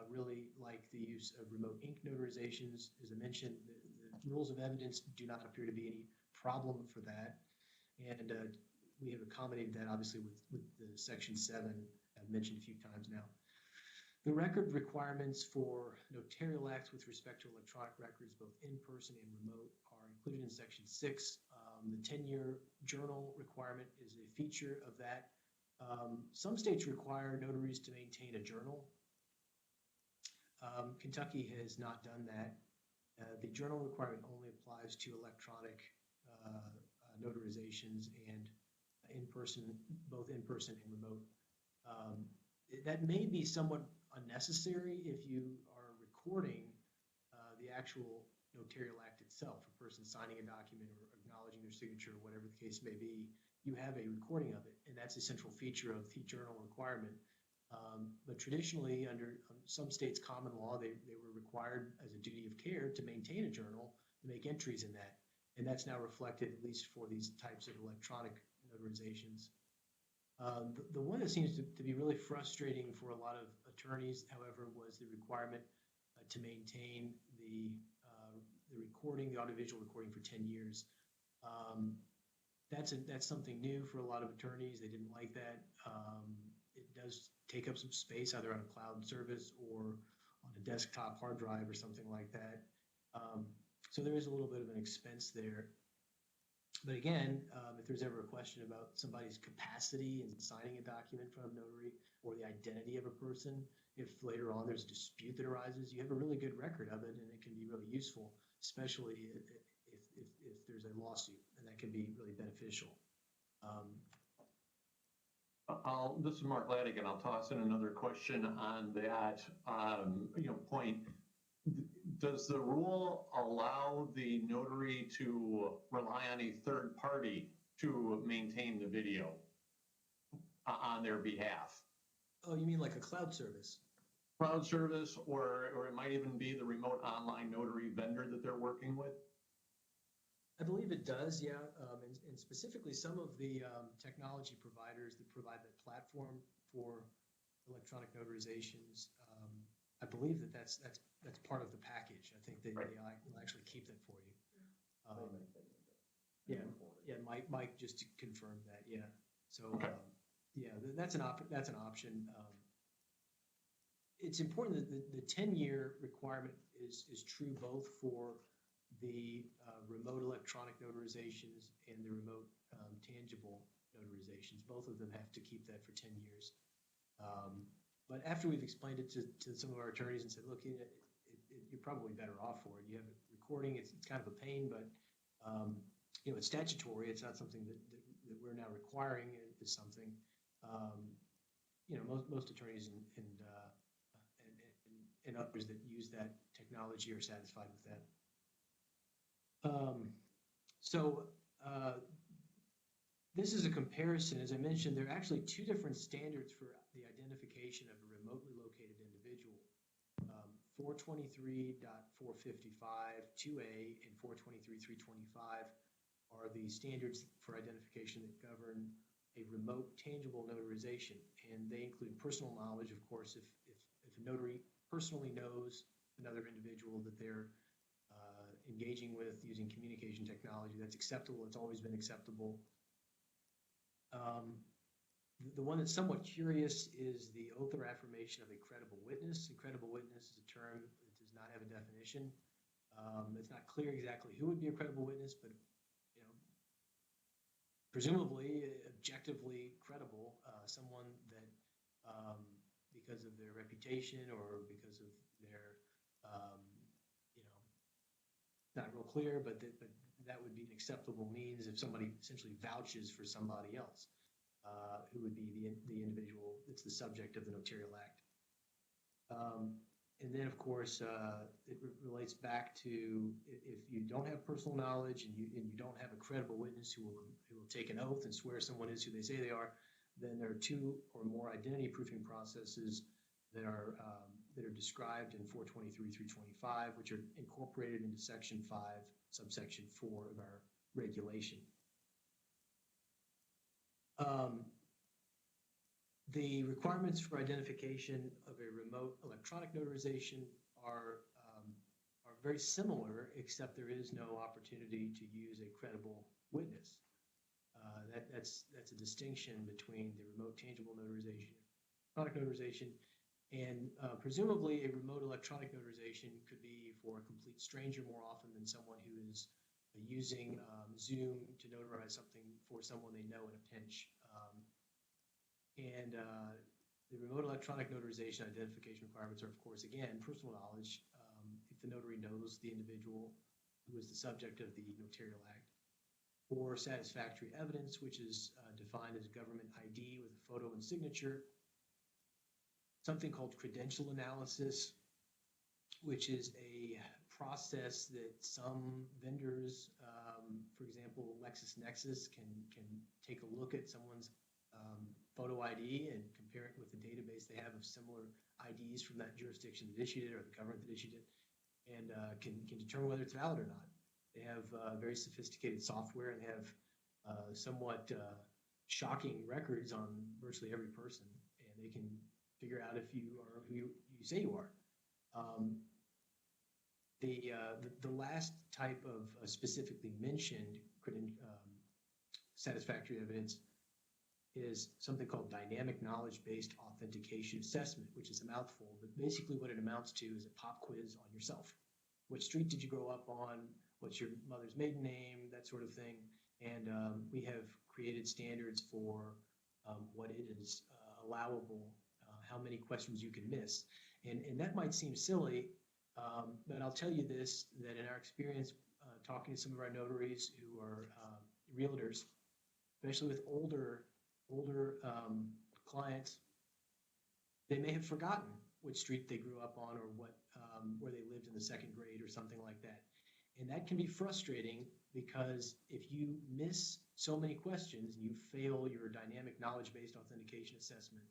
really like the use of remote ink notarizations. As I mentioned, the rules of evidence do not appear to be any problem for that. And we have accommodated that, obviously, with the Section 7 I've mentioned a few times now. The record requirements for notarial acts with respect to electronic records, both in person and remote, are included in Section 6. The 10-year journal requirement is a feature of that. Some states require notaries to maintain a journal. Kentucky has not done that. The journal requirement only applies to electronic notarizations and both in person and remote. That may be somewhat unnecessary if you are recording the actual notarial act itself, a person signing a document or acknowledging their signature or whatever the case may be. You have a recording of it, and that's a central feature of the journal requirement. But traditionally, under some states' common law, they were required as a duty of care to maintain a journal, to make entries in that. And that's now reflected, at least for these types of electronic notarizations. The one that seems to be really frustrating for a lot of attorneys, however, was the requirement to maintain the recording, the audiovisual recording, for 10 years. That's something new for a lot of attorneys. They didn't like that. It does take up some space, either on a cloud service or on a desktop hard drive or something like that. So there is a little bit of an expense there. But again, if there's ever a question about somebody's capacity in signing a document from a notary, or the identity of a person, if later on there's a dispute that arises, you have a really good record of it, and it can be really useful, especially if there's a lawsuit, and that can be really beneficial. This is Mark Ladigan. I'll toss in another question on that point. Does the rule allow the notary to rely on a third party to maintain the video on their behalf? Oh, you mean like a cloud service? Cloud service, or it might even be the remote online notary vendor that they're working with? I believe it does, yeah. And specifically, some of the technology providers that provide that platform for electronic notarizations, I believe that's part of the package. I think they'll actually keep that for you. Yeah, Mike just confirmed that. Yeah. So okay. Yeah, that's an option. It's important that the 10-year requirement is true both for the remote electronic notarizations and the remote tangible notarizations. Both of them have to keep that for 10 years. But after we've explained it to some of our attorneys and said, look, you're probably better off for it. You have a recording. It's kind of a pain, but it's statutory. It's not something that that we're now requiring is something, most attorneys and others that use that technology are satisfied with that. This is a comparison. As I mentioned, there are actually two different standards for the identification of a remotely located individual. 423.455 2A and 423.325 are the standards for identification that govern a remote tangible notarization, and they include personal knowledge. Of course, if a notary personally knows another individual that they're engaging with using communication technology, that's acceptable. It's always been acceptable. The one that's somewhat curious is the oath or affirmation of a credible witness. A credible witness is a term that does not have a definition. It's not clear exactly who would be a credible witness, but presumably objectively credible, someone that because of their reputation or because of their not real clear, but that would be an acceptable means if somebody essentially vouches for somebody else, who would be the individual that's the subject of the notarial act. And then, of course, it relates back to if you don't have personal knowledge and you don't have a credible witness who will take an oath and swear someone is who they say they are, then there are two or more identity proofing processes that are described in 423.325, which are incorporated into Section 5, subsection 4 of our regulation. The requirements for identification of a remote electronic notarization are very similar, except there is no opportunity to use a credible witness. That's a distinction between the remote tangible notarization, electronic notarization, and presumably a remote electronic notarization could be for a complete stranger more often than someone who is using Zoom to notarize something for someone they know in a pinch. The remote electronic notarization identification requirements are, of course, again, personal knowledge. If the notary knows the individual who is the subject of the notarial act, or satisfactory evidence, which is defined as government ID with a photo and signature. Something called credential analysis, which is a process that some vendors, for example, LexisNexis, can take a look at someone's photo ID and compare it with the database they have of similar IDs from that jurisdiction that issued it or the government that issued it, and can determine whether it's valid or not. They have very sophisticated software, and they have somewhat shocking records on virtually every person, and they can figure out if you are who you say you are. The last type of specifically mentioned satisfactory evidence is something called dynamic knowledge-based authentication assessment, which is a mouthful, but basically what it amounts to is a pop quiz on yourself. What street did you grow up on? What's your mother's maiden name? That sort of thing. And we have created standards for what it is allowable, how many questions you can miss. And that might seem silly, but I'll tell you this, that in our experience talking to some of our notaries who are realtors, especially with older clients, they may have forgotten which street they grew up on or where they lived in the second grade or something like that. And that can be frustrating because if you miss so many questions and you fail your dynamic knowledge-based authentication assessment,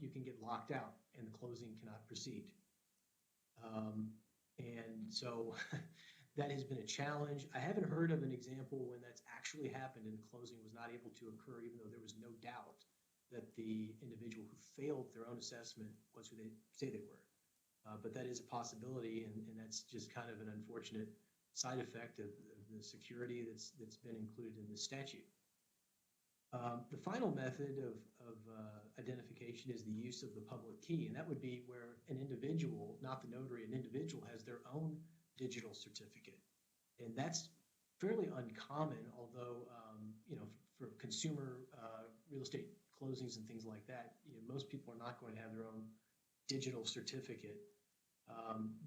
you can get locked out and the closing cannot proceed. And so that has been a challenge. I haven't heard of an example when that's actually happened and the closing was not able to occur, even though there was no doubt that the individual who failed their own assessment was who they say they were. But that is a possibility, and that's just kind of an unfortunate side effect of the security that's been included in this statute. The final method of identification is the use of the public key, and that would be where an individual, not the notary, an individual has their own digital certificate. And that's fairly uncommon, although, for consumer real estate closings and things like that, most people are not going to have their own digital certificate.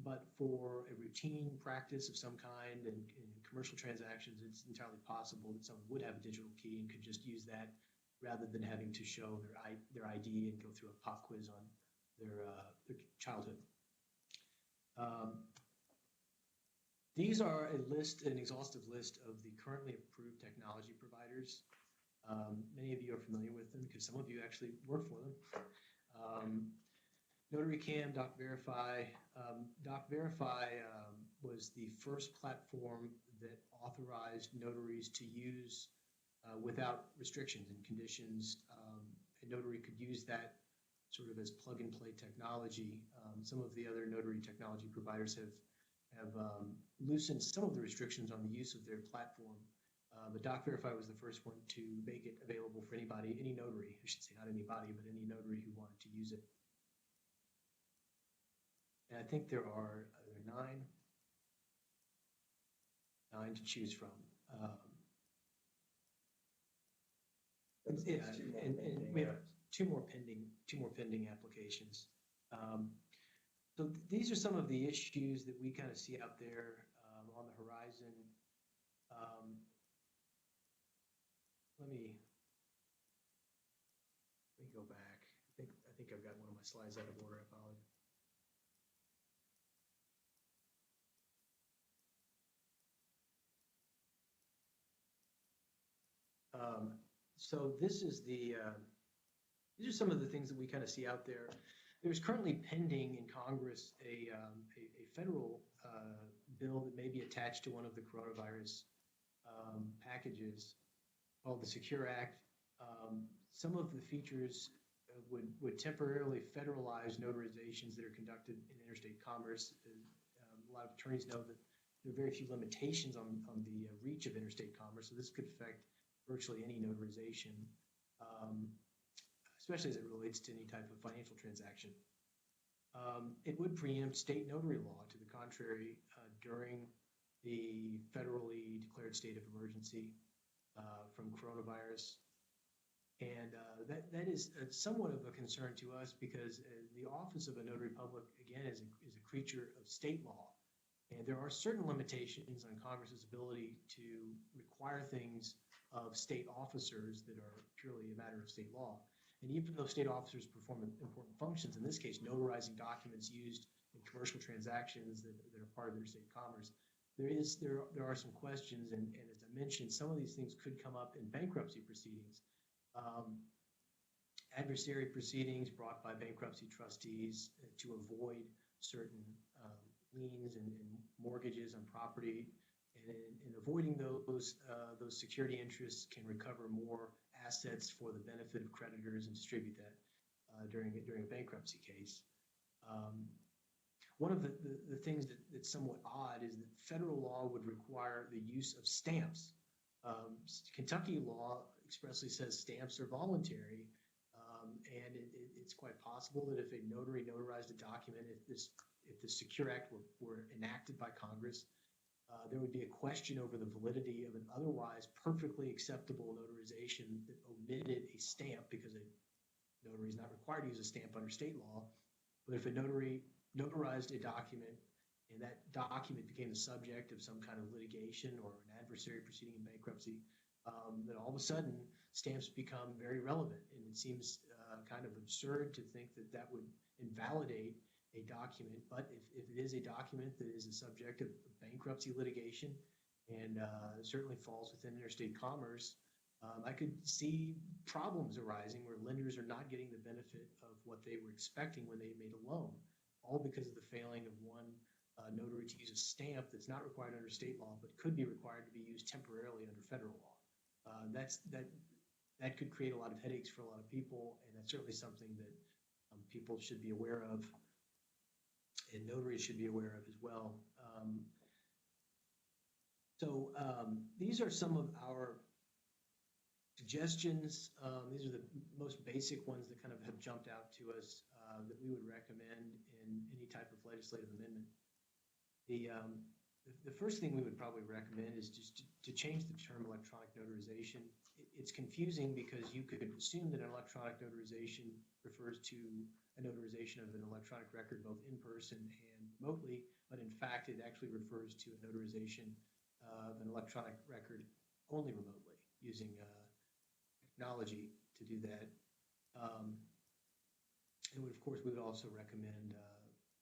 But for a routine practice of some kind and in commercial transactions, it's entirely possible that someone would have a digital key and could just use that rather than having to show their ID and go through a pop quiz on their childhood. These are an exhaustive list of the currently approved technology providers. Many of you are familiar with them because some of you actually work for them. NotaryCam, DocVerify. DocVerify was the first platform that authorized notaries to use without restrictions and conditions. A notary could use that sort of as plug-and-play technology. Some of the other notary technology providers have loosened some of the restrictions on the use of their platform. But DocVerify was the first one to make it available for anybody, any notary, I should say, not anybody, but any notary who wanted to use it. And I think there are nine to choose from. Yeah, and we have two more pending applications. So these are some of the issues that we kind of see out there on the horizon. Let me go back. I think I've got one of my slides out of order. I apologize. So this is these are some of the things that we kind of see out there. There's currently pending in Congress a federal bill that may be attached to one of the coronavirus packages called the Secure Act. Some of the features would temporarily federalize notarizations that are conducted in interstate commerce. A lot of attorneys know that there are very few limitations on the reach of interstate commerce, so this could affect virtually any notarization, especially as it relates to any type of financial transaction. It would preempt state notary law to the contrary during the federally declared state of emergency from coronavirus. And that is somewhat of a concern to us because the office of a notary public, again, is a creature of state law. And there are certain limitations on Congress's ability to require things of state officers that are purely a matter of state law. And even though state officers perform important functions, in this case, notarizing documents used in commercial transactions that are part of interstate commerce, there are some questions. And as I mentioned, some of these things could come up in bankruptcy proceedings. Adversary proceedings brought by bankruptcy trustees to avoid certain liens and mortgages on property, and in avoiding those security interests can recover more assets for the benefit of creditors and distribute that during a bankruptcy case. One of the things that's somewhat odd is that federal law would require the use of stamps. Kentucky law expressly says stamps are voluntary, and it's quite possible that if a notary notarized a document, if the Secure Act were enacted by Congress, there would be a question over the validity of an otherwise perfectly acceptable notarization that omitted a stamp, because a notary is not required to use a stamp under state law. But if a notary notarized a document and that document became the subject of some kind of litigation or an adversary proceeding in bankruptcy, then all of a sudden stamps become very relevant. And it seems kind of absurd to think that that would invalidate a document. But if it is a document that is a subject of bankruptcy litigation and certainly falls within interstate commerce, I could see problems arising where lenders are not getting the benefit of what they were expecting when they made a loan, all because of the failing of one notary to use a stamp that's not required under state law, but could be required to be used temporarily under federal law. That could create a lot of headaches for a lot of people, and that's certainly something that people should be aware of, and notaries should be aware of as well. So these are some of our suggestions. These are the most basic ones that kind of have jumped out to us that we would recommend in any type of legislative amendment. The first thing we would probably recommend is just to change the term electronic notarization. it's confusing because you could assume that an electronic notarization refers to a notarization of an electronic record both in person and remotely, but in fact, it actually refers to a notarization of an electronic record only remotely using technology to do that. And of course, we would also recommend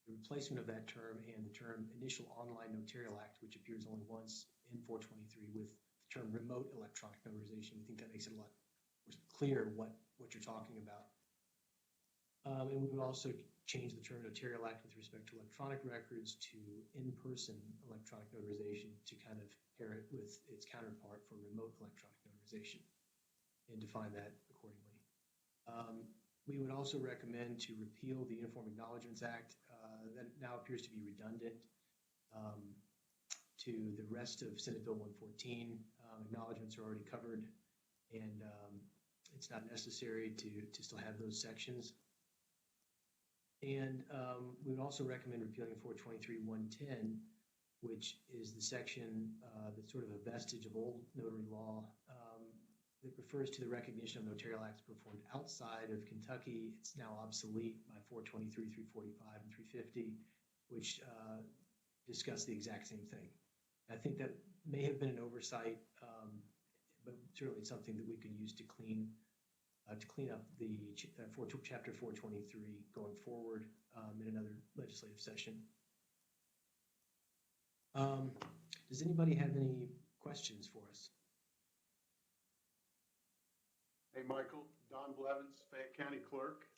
the replacement of that term and the term initial online notarial act, which appears only once in 423 with the term remote electronic notarization. We think that makes it a lot more clear what you're talking about. And we would also change the term notarial act with respect to electronic records to in-person electronic notarization to kind of pair it with its counterpart for remote electronic notarization and define that accordingly. We would also recommend to repeal the Uniform Acknowledgements Act. That now appears to be redundant to the rest of Senate Bill 114. Acknowledgements are already covered, and it's not necessary to still have those sections. And we would also recommend repealing 423.110, which is the section that's sort of a vestige of old notary law that refers to the recognition of notarial acts performed outside of Kentucky. It's now obsolete by 423, 345, and 350, which discuss the exact same thing. I think that may have been an oversight, but certainly something that we could use to clean up the chapter 423 going forward in another legislative session. Does anybody have any questions for us? Hey, Michael, Don Blevins, Fayette County Clerk.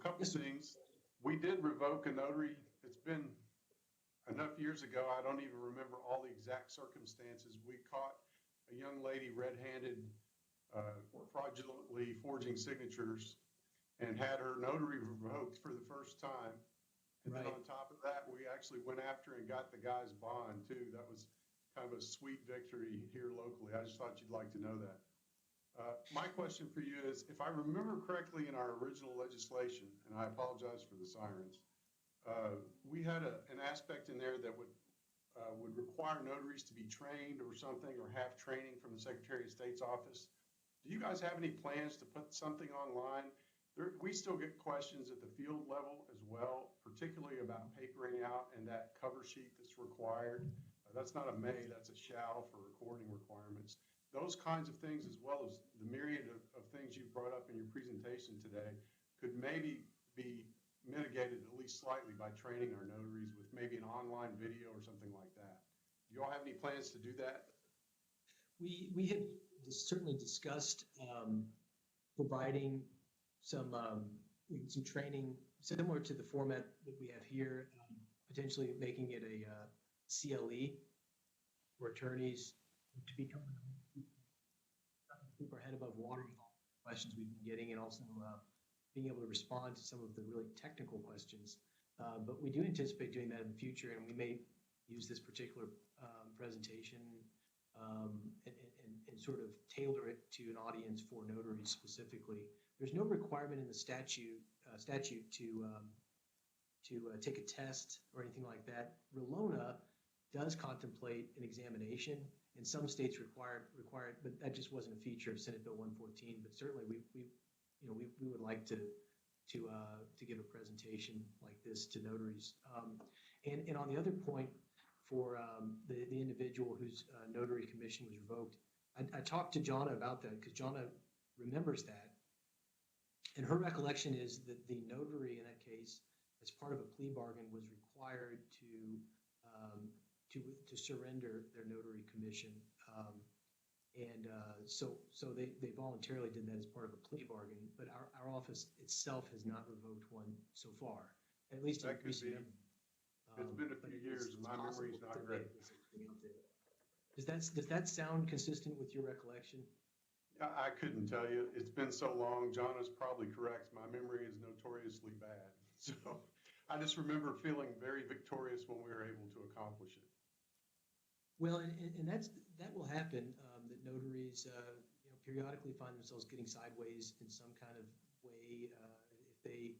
Couple things. We did revoke a notary. It's been enough years ago, I don't even remember all the exact circumstances. We caught a young lady red-handed fraudulently forging signatures and had her notary revoked for the first time. And then on top of that, we actually went after and got the guy's bond too. That was kind of a sweet victory here locally. I just thought you'd like to know that. My question for you is, if I remember correctly in our original legislation, and I apologize for the sirens, we had an aspect in there that would require notaries to be trained or something, or have training from the Secretary of State's office. Do you guys have any plans to put something online? We still get questions at the field level as well, particularly about papering out and that cover sheet that's required. That's not a may, that's a shall for recording requirements. Those kinds of things, as well as the myriad of things you brought up in your presentation today, could maybe be mitigated at least slightly by training our notaries with maybe an online video or something like that. Do you all have any plans to do that? We have certainly discussed providing some training similar to the format that we have here, potentially making it a CLE for attorneys to become keep our head above water with all the questions we've been getting, and also being able to respond to some of the really technical questions. But we do anticipate doing that in the future, and we may use this particular presentation and sort of tailor it to an audience for notaries specifically. There's no requirement in the statute to take a test or anything like that. RELONA does contemplate an examination, and some states require it, but that just wasn't a feature of Senate Bill 114. But certainly, we would like to give a presentation like this to notaries. And on the other point, for the individual whose notary commission was revoked, I talked to Jonna about that because Jonna remembers that, and her recollection is that the notary in that case, as part of a plea bargain, was required to surrender their notary commission, so they voluntarily did that as part of a plea bargain. But our office itself has not revoked one so far, at least in recent memory. It's been a few years, and my memory's not great. Does that sound consistent with your recollection? I couldn't tell you. It's been so long. Jonna's probably correct. My memory is notoriously bad. So I just remember feeling very victorious when we were able to accomplish it. Well, and that will happen, that notaries periodically find themselves getting sideways in some kind of way if they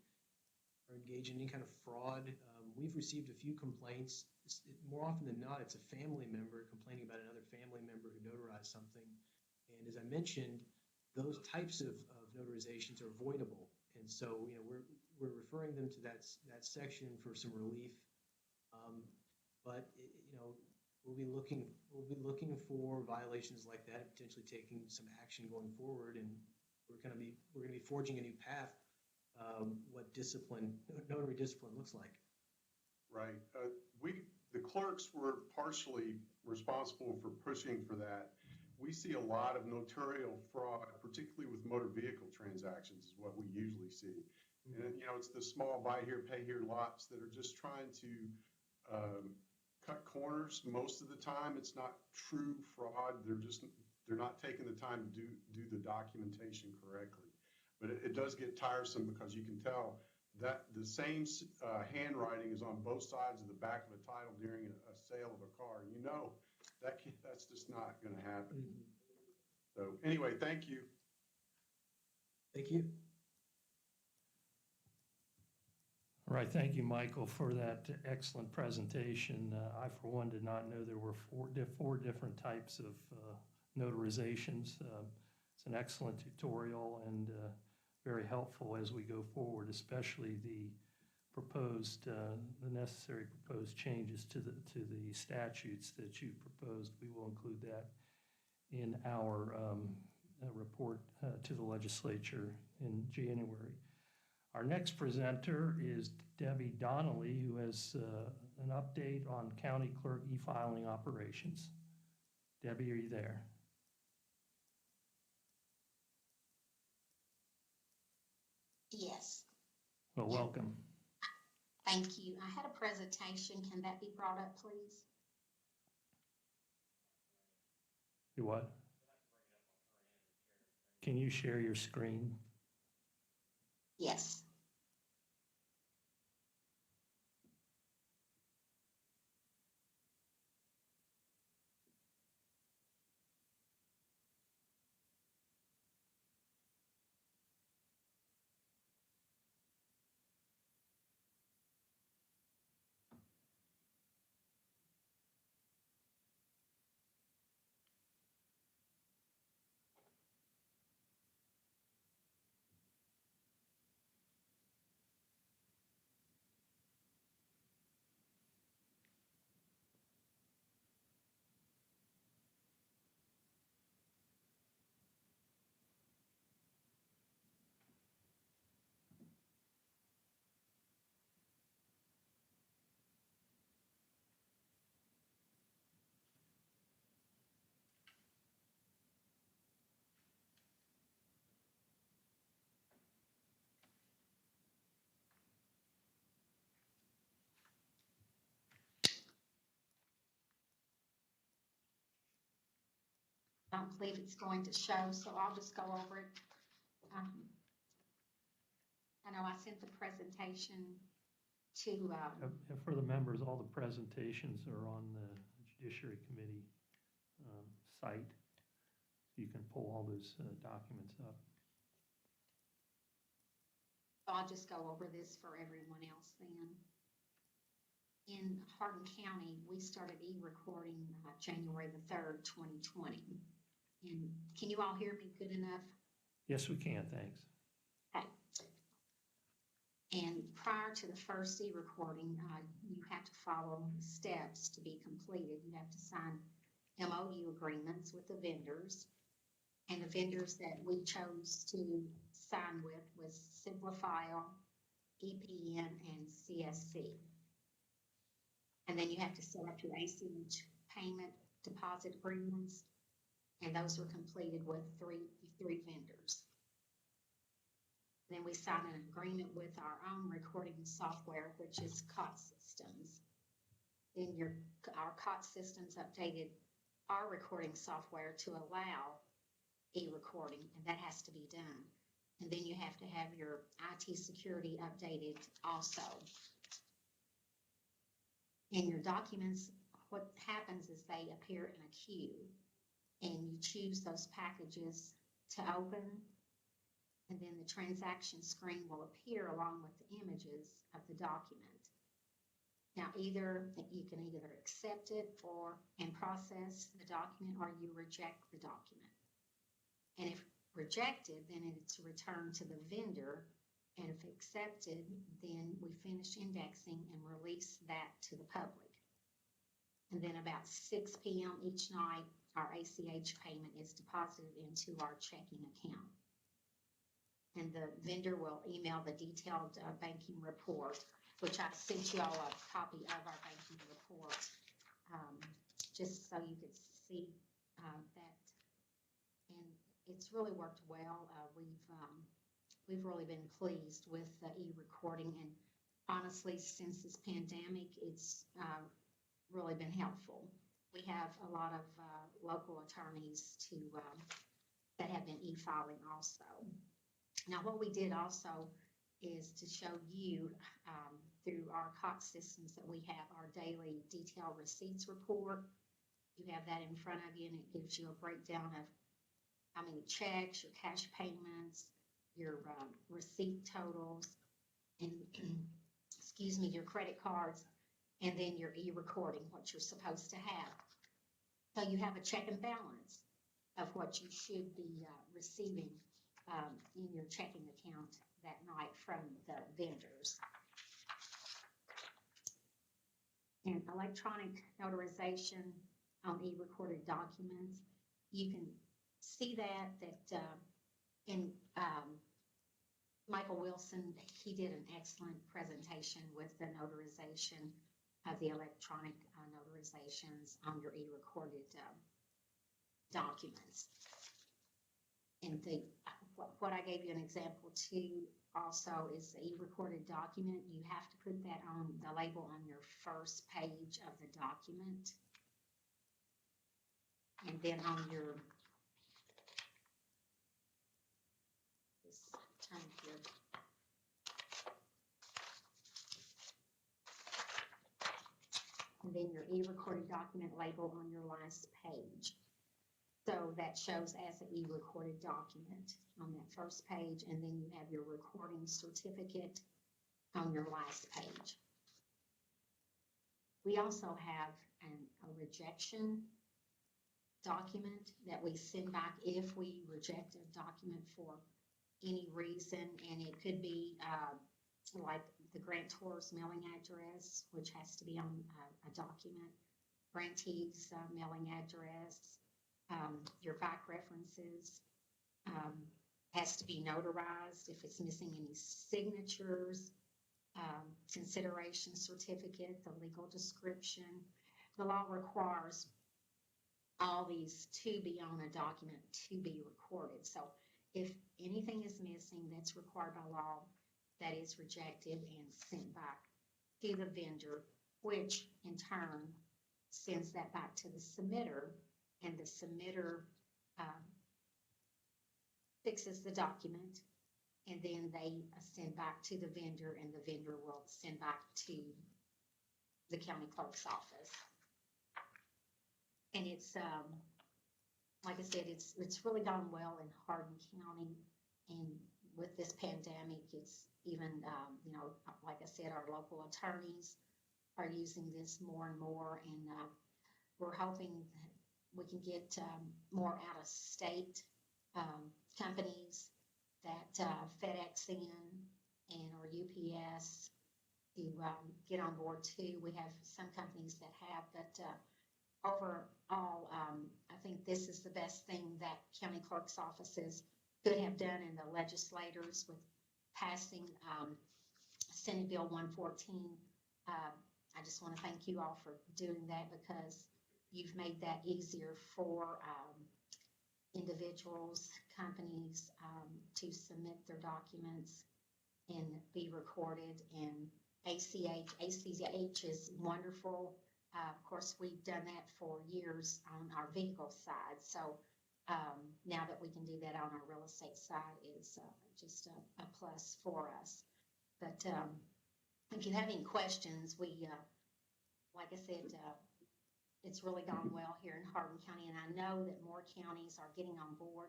are engaged in any kind of fraud. We've received a few complaints. More often than not, it's a family member complaining about another family member who notarized something, And as I mentioned, those types of notarizations are voidable. And so, we're referring them to that section for some relief. But, we'll be looking for violations like that, and potentially taking some action going forward. And we're gonna be forging a new path, what notary discipline looks like. Right. The clerks were partially responsible for pushing for that. We see a lot of notarial fraud, particularly with motor vehicle transactions, is what we usually see. And, it's the small buy here, pay here lots that are just trying to cut corners. Most of the time, it's not true fraud. They're not taking the time to do the documentation correctly. But it does get tiresome because you can tell that the same handwriting is on both sides of the back of a title during a sale of a car. That's just not going to happen. So anyway, thank you. Thank you. All right, thank you, Michael, for that excellent presentation. I, for one, did not know there were four different types of notarizations. It's an excellent tutorial and very helpful as we go forward, especially the necessary proposed changes to the statutes that you proposed. We will include that in our report to the legislature in January. Our next presenter is Debbie Donnelly, who has an update on county clerk e-filing operations. Debbie, are you there? Yes, Well, welcome. thank you. I had a presentation. Can that be brought up, please? You what? Can you share your screen? Yes. I don't believe it's going to show, so I'll just go over it. I know I sent the presentation to, For the members, all the presentations are on the Judiciary Committee site. You can pull all those documents up. I'll just go over this for everyone else then. In Hardin County, we started e-recording January the 3rd, 2020. And can you all hear me good enough? Yes, we can, thanks. Okay. And prior to the first e-recording, you have to follow steps to be completed. You have to sign MOU agreements with the vendors. And the vendors that we chose to sign with was Simplifile, EPN, and CSC. And then you have to set up your ACH payment deposit agreements, and those were completed with three vendors. Then we signed an agreement with our own recording software, which is COT Systems. Then our COT Systems updated our recording software to allow e-recording, and that has to be done. And then you have to have your IT security updated also. In your documents, what happens is they appear in a queue, and you choose those packages to open, and then the transaction screen will appear along with the images of the document. Now, you can either accept it and process the document, or you reject the document. And if rejected, then it's returned to the vendor. And if accepted, then we finish indexing and release that to the public. And then about 6 p.m. each night, our ACH payment is deposited into our checking account. And the vendor will email the detailed banking report, which I sent you all a copy of our banking report, just so you could see that. And it's really worked well. We've really been pleased with the e-recording, and honestly, since this pandemic, it's really been helpful. We have a lot of local attorneys that have been e-filing also. Now, what we did also is to show you through our Cox systems that we have our daily detailed receipts report. You have that in front of you, and it gives you a breakdown of how many checks, your cash payments, your receipt totals, and excuse me, your credit cards, and then your e-recording, what you're supposed to have. So you have a check and balance of what you should be receiving in your checking account that night from the vendors. And electronic notarization on e-recorded documents, you can see that in Michael Wilson, he did an excellent presentation with the notarization of the electronic notarizations on your e-recorded documents. And what I gave you an example too also is the e-recorded document. You have to put that on the label on your first page of the document. And then on your, this turn here. And then your e-recorded document label on your last page. So that shows as an e-recorded document on that first page, and then you have your recording certificate on your last page. We also have a rejection document that we send back if we reject a document for any reason, and it could be like the grantor's mailing address, which has to be on a document, grantee's mailing address, your back references, has to be notarized if it's missing any signatures, consideration certificate, the legal description. The law requires all these to be on a document to be recorded. So if anything is missing that's required by law, that is rejected and sent back to the vendor, which in turn sends that back to the submitter, and the submitter fixes the document, and then they send back to the vendor, and the vendor will send back to the county clerk's office. And it's, like I said, it's really gone well in Hardin County, and with this pandemic, it's even, like I said, our local attorneys are using this more and more, and we're hoping that we can get more out-of-state companies that FedEx in and or UPS to get on board too. We have some companies that have, but overall, I think this is the best thing that county clerk's offices could have done, and the legislators with passing Senate Bill 114. I just want to thank you all for doing that, because you've made that easier for individuals, companies to submit their documents and be recorded. And ACH is wonderful. Of course, we've done that for years on our vehicle side. So now that we can do that on our real estate side is just a plus for us. But if you have any questions, we, like I said, it's really gone well here in Hardin County, and I know that more counties are getting on board.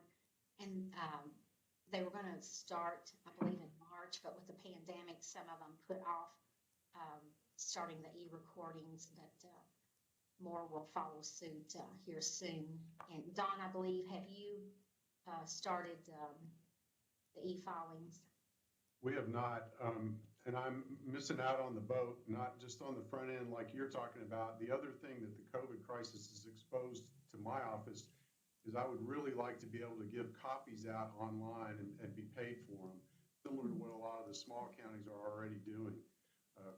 And they were going to start, I believe, in March, but with the pandemic, some of them put off starting the e-recordings, but more will follow suit here soon. And Dawn, I believe, have you started the e-filings? We have not, and I'm missing out on the boat, not just on the front end like you're talking about. The other thing that the COVID crisis has exposed to my office is I would really like to be able to give copies out online and be paid for them, similar to what a lot of the small counties are already doing.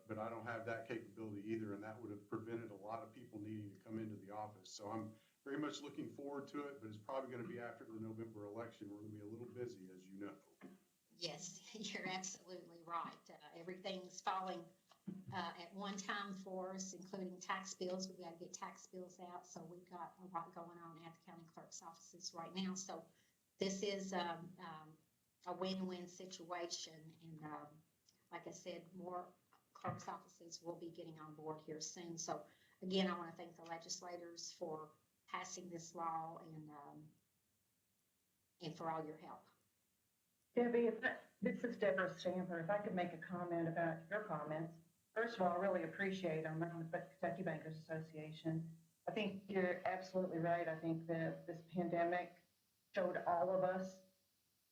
But I don't have that capability either, and that would have prevented a lot of people needing to come into the office. So I'm very much looking forward to it, but it's probably going to be after the November election. We're going to be a little busy, as you know. Yes, you're absolutely right. Everything's falling at one time for us, including tax bills. We've got to get tax bills out, so we've got a lot going on at the county clerk's offices right now. So this is a win-win situation, and like I said, more clerk's offices will be getting on board here soon. So again, I want to thank the legislators for passing this law and for all your help. Debbie, this is Deborah Stamper. If I could make a comment about your comments. First of all, I really appreciate them. I'm with the Kentucky Bankers Association. I think you're absolutely right. I think that this pandemic showed all of us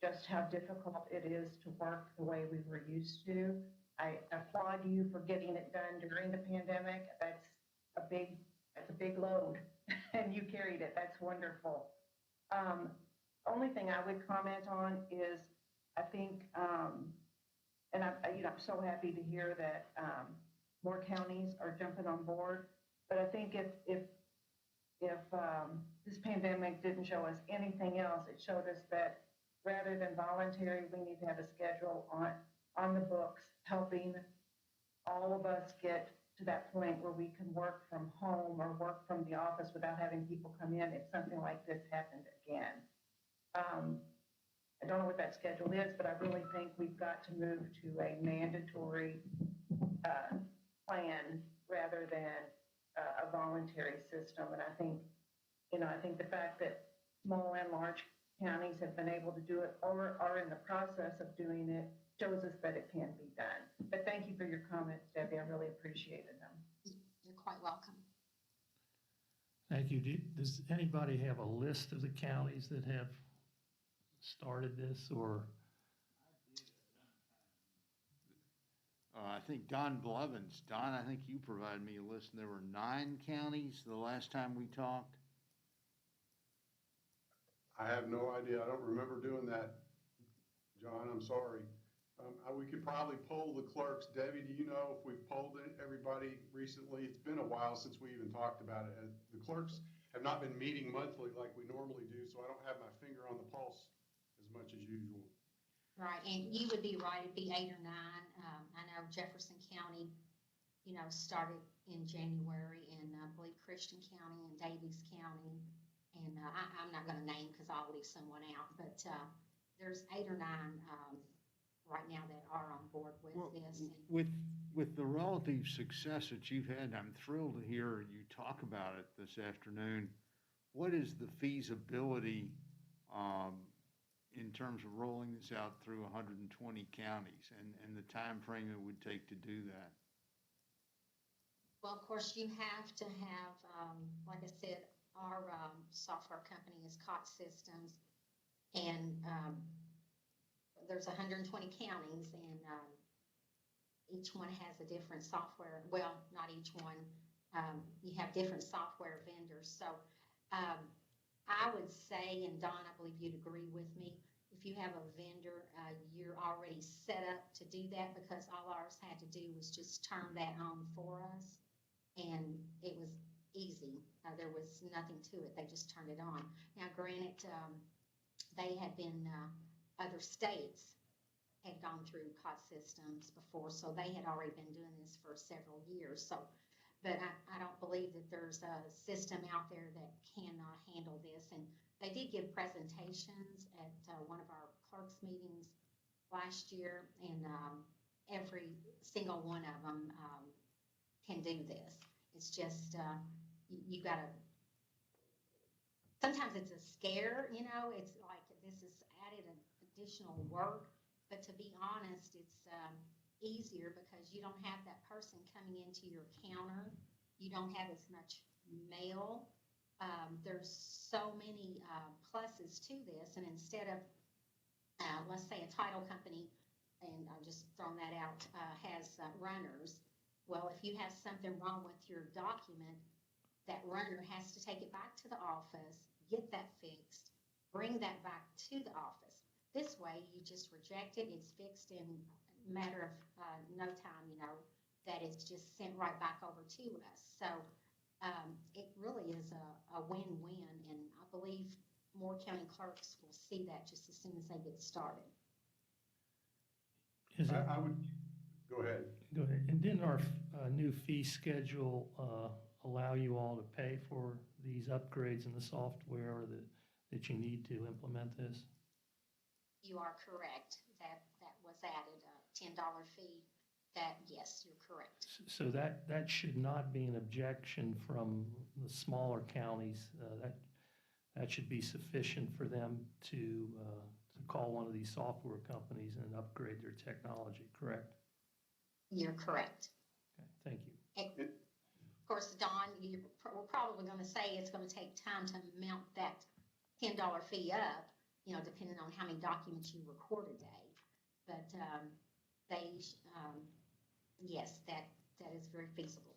just how difficult it is to work the way we were used to. I applaud you for getting it done during the pandemic. That's a big load, and you carried it. That's wonderful. Only thing I would comment on is I think, and I'm so happy to hear that more counties are jumping on board. But I think if this pandemic didn't show us anything else, it showed us that rather than voluntary, we need to have a schedule on the books, helping all of us get to that point where we can work from home or work from the office without having people come in if something like this happened again. I don't know what that schedule is, but I really think we've got to move to a mandatory plan rather than a voluntary system. And I think the fact that small and large counties have been able to do it or are in the process of doing it shows us that it can be done. But thank you for your comments, Debbie. I really appreciated them. You're quite welcome. Thank you. Does anybody have a list of the counties that have started this, or? I think Don Blevins, Don, I think you provided me a list, and there were 9 counties the last time we talked. I have no idea. I don't remember doing that, John. I'm sorry. We could probably poll the clerks. Debbie, do you know if we've polled everybody recently? It's been a while since we even talked about it. The clerks have not been meeting monthly like we normally do, so I don't have my finger on the pulse as much as usual. Right, and you would be right, it'd be 8 or 9. I know Jefferson County, started in January, and I believe Christian County and Davies County, and I'm not gonna name because I'll leave someone out, but there's 8 or 9 right now that are on board with this. With the relative success that you've had, I'm thrilled to hear you talk about it this afternoon. What is the feasibility in terms of rolling this out through 120 counties and the time frame it would take to do that? Well, of course, you have to have, like I said, our software company is COT Systems, and there's 120 counties, and each one has a different software. Well, not each one. You have different software vendors. So I would say, and Don, I believe you'd agree with me, if you have a vendor, you're already set up to do that, because all ours had to do was just turn that on for us, and it was easy. There was nothing to it. They just turned it on. Now, granted, they had been, other states had gone through COT Systems before, so they had already been doing this for several years. So, but I don't believe that there's a system out there that cannot handle this. And they did give presentations at one of our clerks meetings last year, and every single one of them can do this. It's just, you gotta, sometimes it's a scare, it's like this is added additional work, but to be honest, it's easier because you don't have that person coming into your counter. You don't have as much mail. there's so many, pluses to this, and instead of, let's say a title company, and I'm just throwing that out, has runners. Well, if you have something wrong with your document, that runner has to take it back to the office, get that fixed, bring that back to the office. This way, you just reject it, it's fixed in a matter of no time, that it's just sent right back over to us. So it really is a win-win, and I believe more county clerks will see that just as soon as they get started. Is it, I would, go ahead. go ahead. And didn't our new fee schedule allow you all to pay for these upgrades in the software that you need to implement this? You are correct. That was added, a $10 fee. That, yes, you're correct. So that should not be an objection from the smaller counties. That should be sufficient for them to call one of these software companies and upgrade their technology, correct? You're correct. Okay, thank you. Of course, Don, we're probably going to say it's going to take time to mount that $10 fee up, depending on how many documents you record a day. But yes, that is very feasible.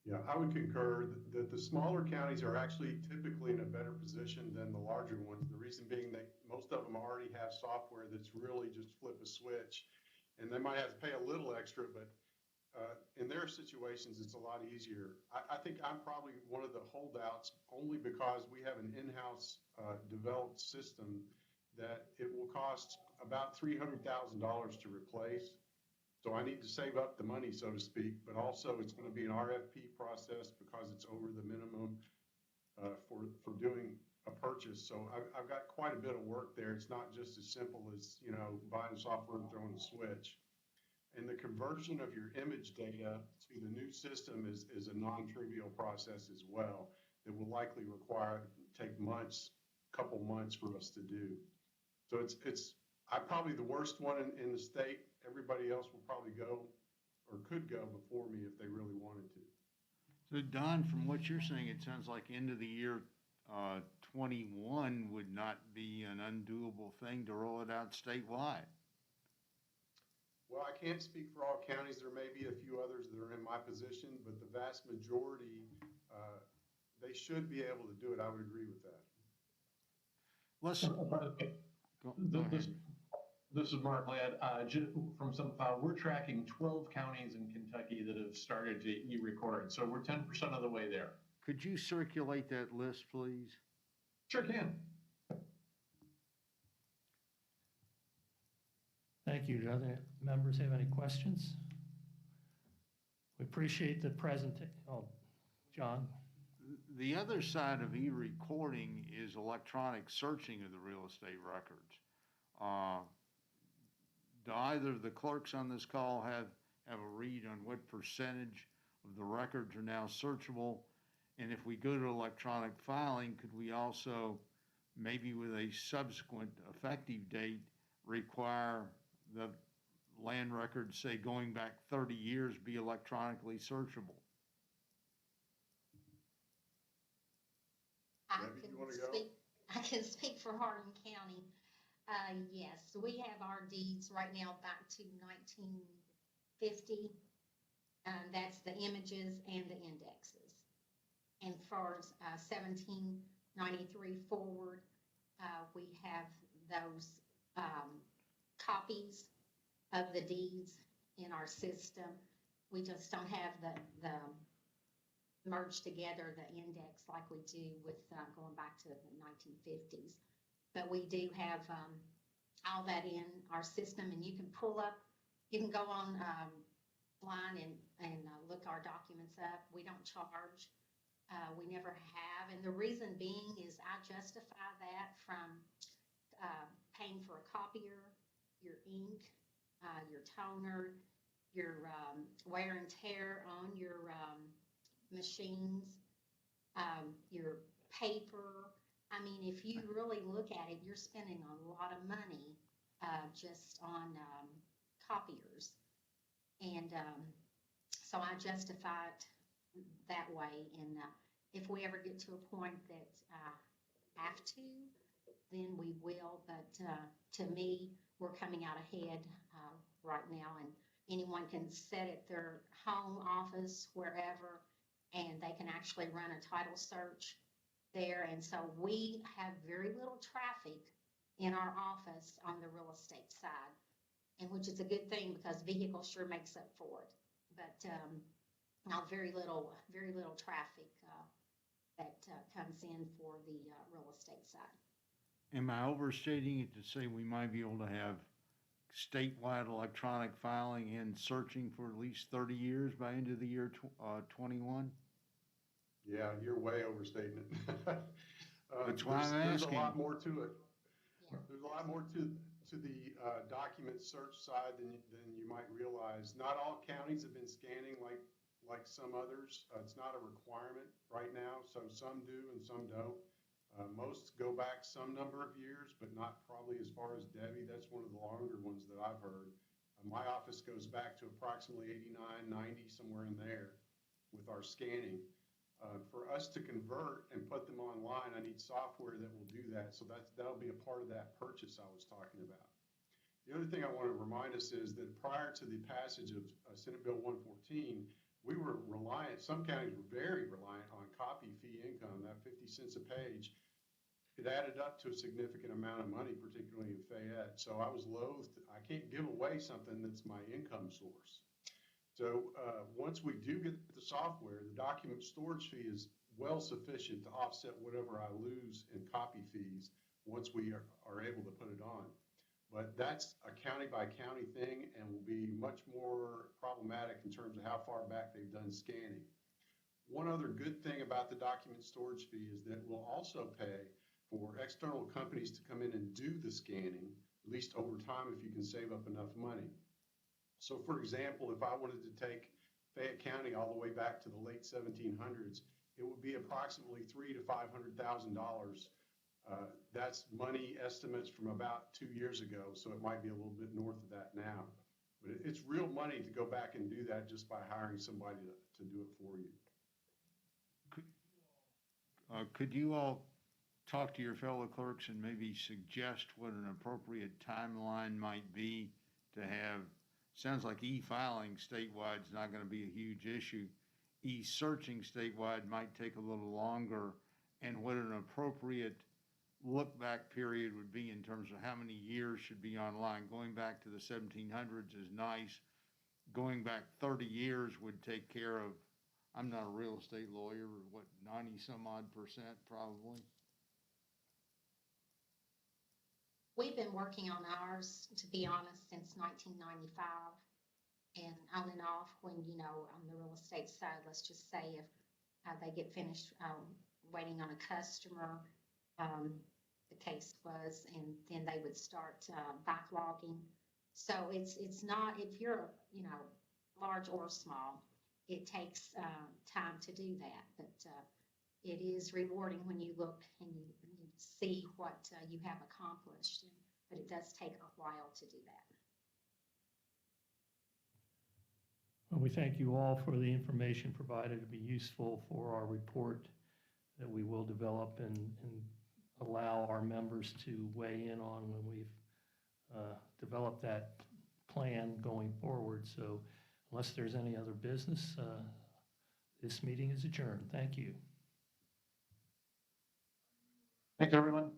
Yeah, I would concur that the smaller counties are actually typically in a better position than the larger ones. The reason being that most of them already have software that's really just flip a switch, and they might have to pay a little extra, but in their situations, it's a lot easier. I think I'm probably one of the holdouts only because we have an in-house developed system that it will cost about $300,000 to replace. So I need to save up the money, so to speak, but also it's going to be an RFP process because it's over the minimum for doing a purchase. So I've got quite a bit of work there. It's not just as simple as, buying software and throwing a switch. And the conversion of your image data to the new system is a non-trivial process as well that will likely take months, couple months for us to do. So I'm probably the worst one in the state. Everybody else will probably go or could go before me if they really wanted to. So Don, from what you're saying, it sounds like end of the year 21 would not be an undoable thing to roll it out statewide. Well, I can't speak for all counties. There may be a few others that are in my position, but the vast majority, they should be able to do it. I would agree with that. Let's go ahead. This is Mark Ladd, from Simplify. We're tracking 12 counties in Kentucky that have started to e-record, so we're 10% of the way there. Could you circulate that list, please? Sure can. Thank you. Do other members have any questions? We appreciate the John? The other side of e-recording is electronic searching of the real estate records. Do either of the clerks on this call have a read on what percentage of the records are now searchable? And if we go to electronic filing, could we also, maybe with a subsequent effective date, require the land records, say going back 30 years, be electronically searchable? Debbie, you wanna go? I can speak for Hardin County. Yes, we have our deeds right now back to 1950. That's the images and the indexes. And for 1793 forward, we have those copies of the deeds in our system. We just don't have the merged together the index like we do with going back to the 1950s. But we do have all that in our system, and you can go on line and look our documents up. We don't charge. We never have. And the reason being is I justify that from paying for a copier, your ink, your toner, your wear and tear on your machines, your paper. I mean, if you really look at it, you're spending a lot of money just on copiers. And so I justify it that way. And if we ever get to a point that, have to, then we will, but, to me, we're coming out ahead, right now, and anyone can sit at their home office, wherever, and they can actually run a title search there, and so we have very little traffic in our office on the real estate side, and which is a good thing, because vehicle sure makes up for it, but, now very little traffic, that, comes in for the, real estate side. Am I overstating it to say we might be able to have statewide electronic filing and searching for at least 30 years by end of the year 21? Yeah, you're way overstating it. That's why I'm There's a asking. lot more to it. Yeah. There's a lot more to the document search side than you might realize. Not all counties have been scanning like some others. It's not a requirement right now, so some do and some don't. Most go back some number of years, but not probably as far as Debbie. That's one of the longer ones that I've heard. My office goes back to approximately 89, 90, somewhere in there with our scanning. For us to convert and put them online, I need software that will do that. So that'll be a part of that purchase I was talking about. The other thing I want to remind us is that prior to the passage of Senate Bill 114, we were reliant, some counties were very reliant on copy fee income, that 50 cents a page. It added up to a significant amount of money, particularly in Fayette. So I was loath, I can't give away something that's my income source. So once we do get the software, the document storage fee is well sufficient to offset whatever I lose in copy fees once we are able to put it on. But that's a county by county thing and will be much more problematic in terms of how far back they've done scanning. One other good thing about the document storage fee is that we'll also pay for external companies to come in and do the scanning, at least over time if you can save up enough money. So for example, if I wanted to take Fayette County all the way back to the late 1700s, it would be approximately $300,000 to $500,000. That's money estimates from about 2 years ago, so it might be a little bit north of that now. But it's real money to go back and do that just by hiring somebody to do it for you. Could you all talk to your fellow clerks and maybe suggest what an appropriate timeline might be to have, sounds like e-filing statewide is not going to be a huge issue. E-searching statewide might take a little longer, and what an appropriate look-back period would be in terms of how many years should be online. Going back to the 1700s is nice. Going back 30 years would take care of, I'm not a real estate lawyer, what, 90-some-odd% probably? We've been working on ours, to be honest, since 1995. And on and off when, on the real estate side, let's just say if they get finished waiting on a customer, the case was, and then they would start backlogging. So it's not, if you're, large or small, it takes time to do that. But it is rewarding when you look and you see what you have accomplished. But it does take a while to do that. Well, we thank you all for the information provided to be useful for our report that we will develop and allow our members to weigh in on when we've developed that plan going forward. So unless there's any other business, this meeting is adjourned. Thank you. Thanks, everyone.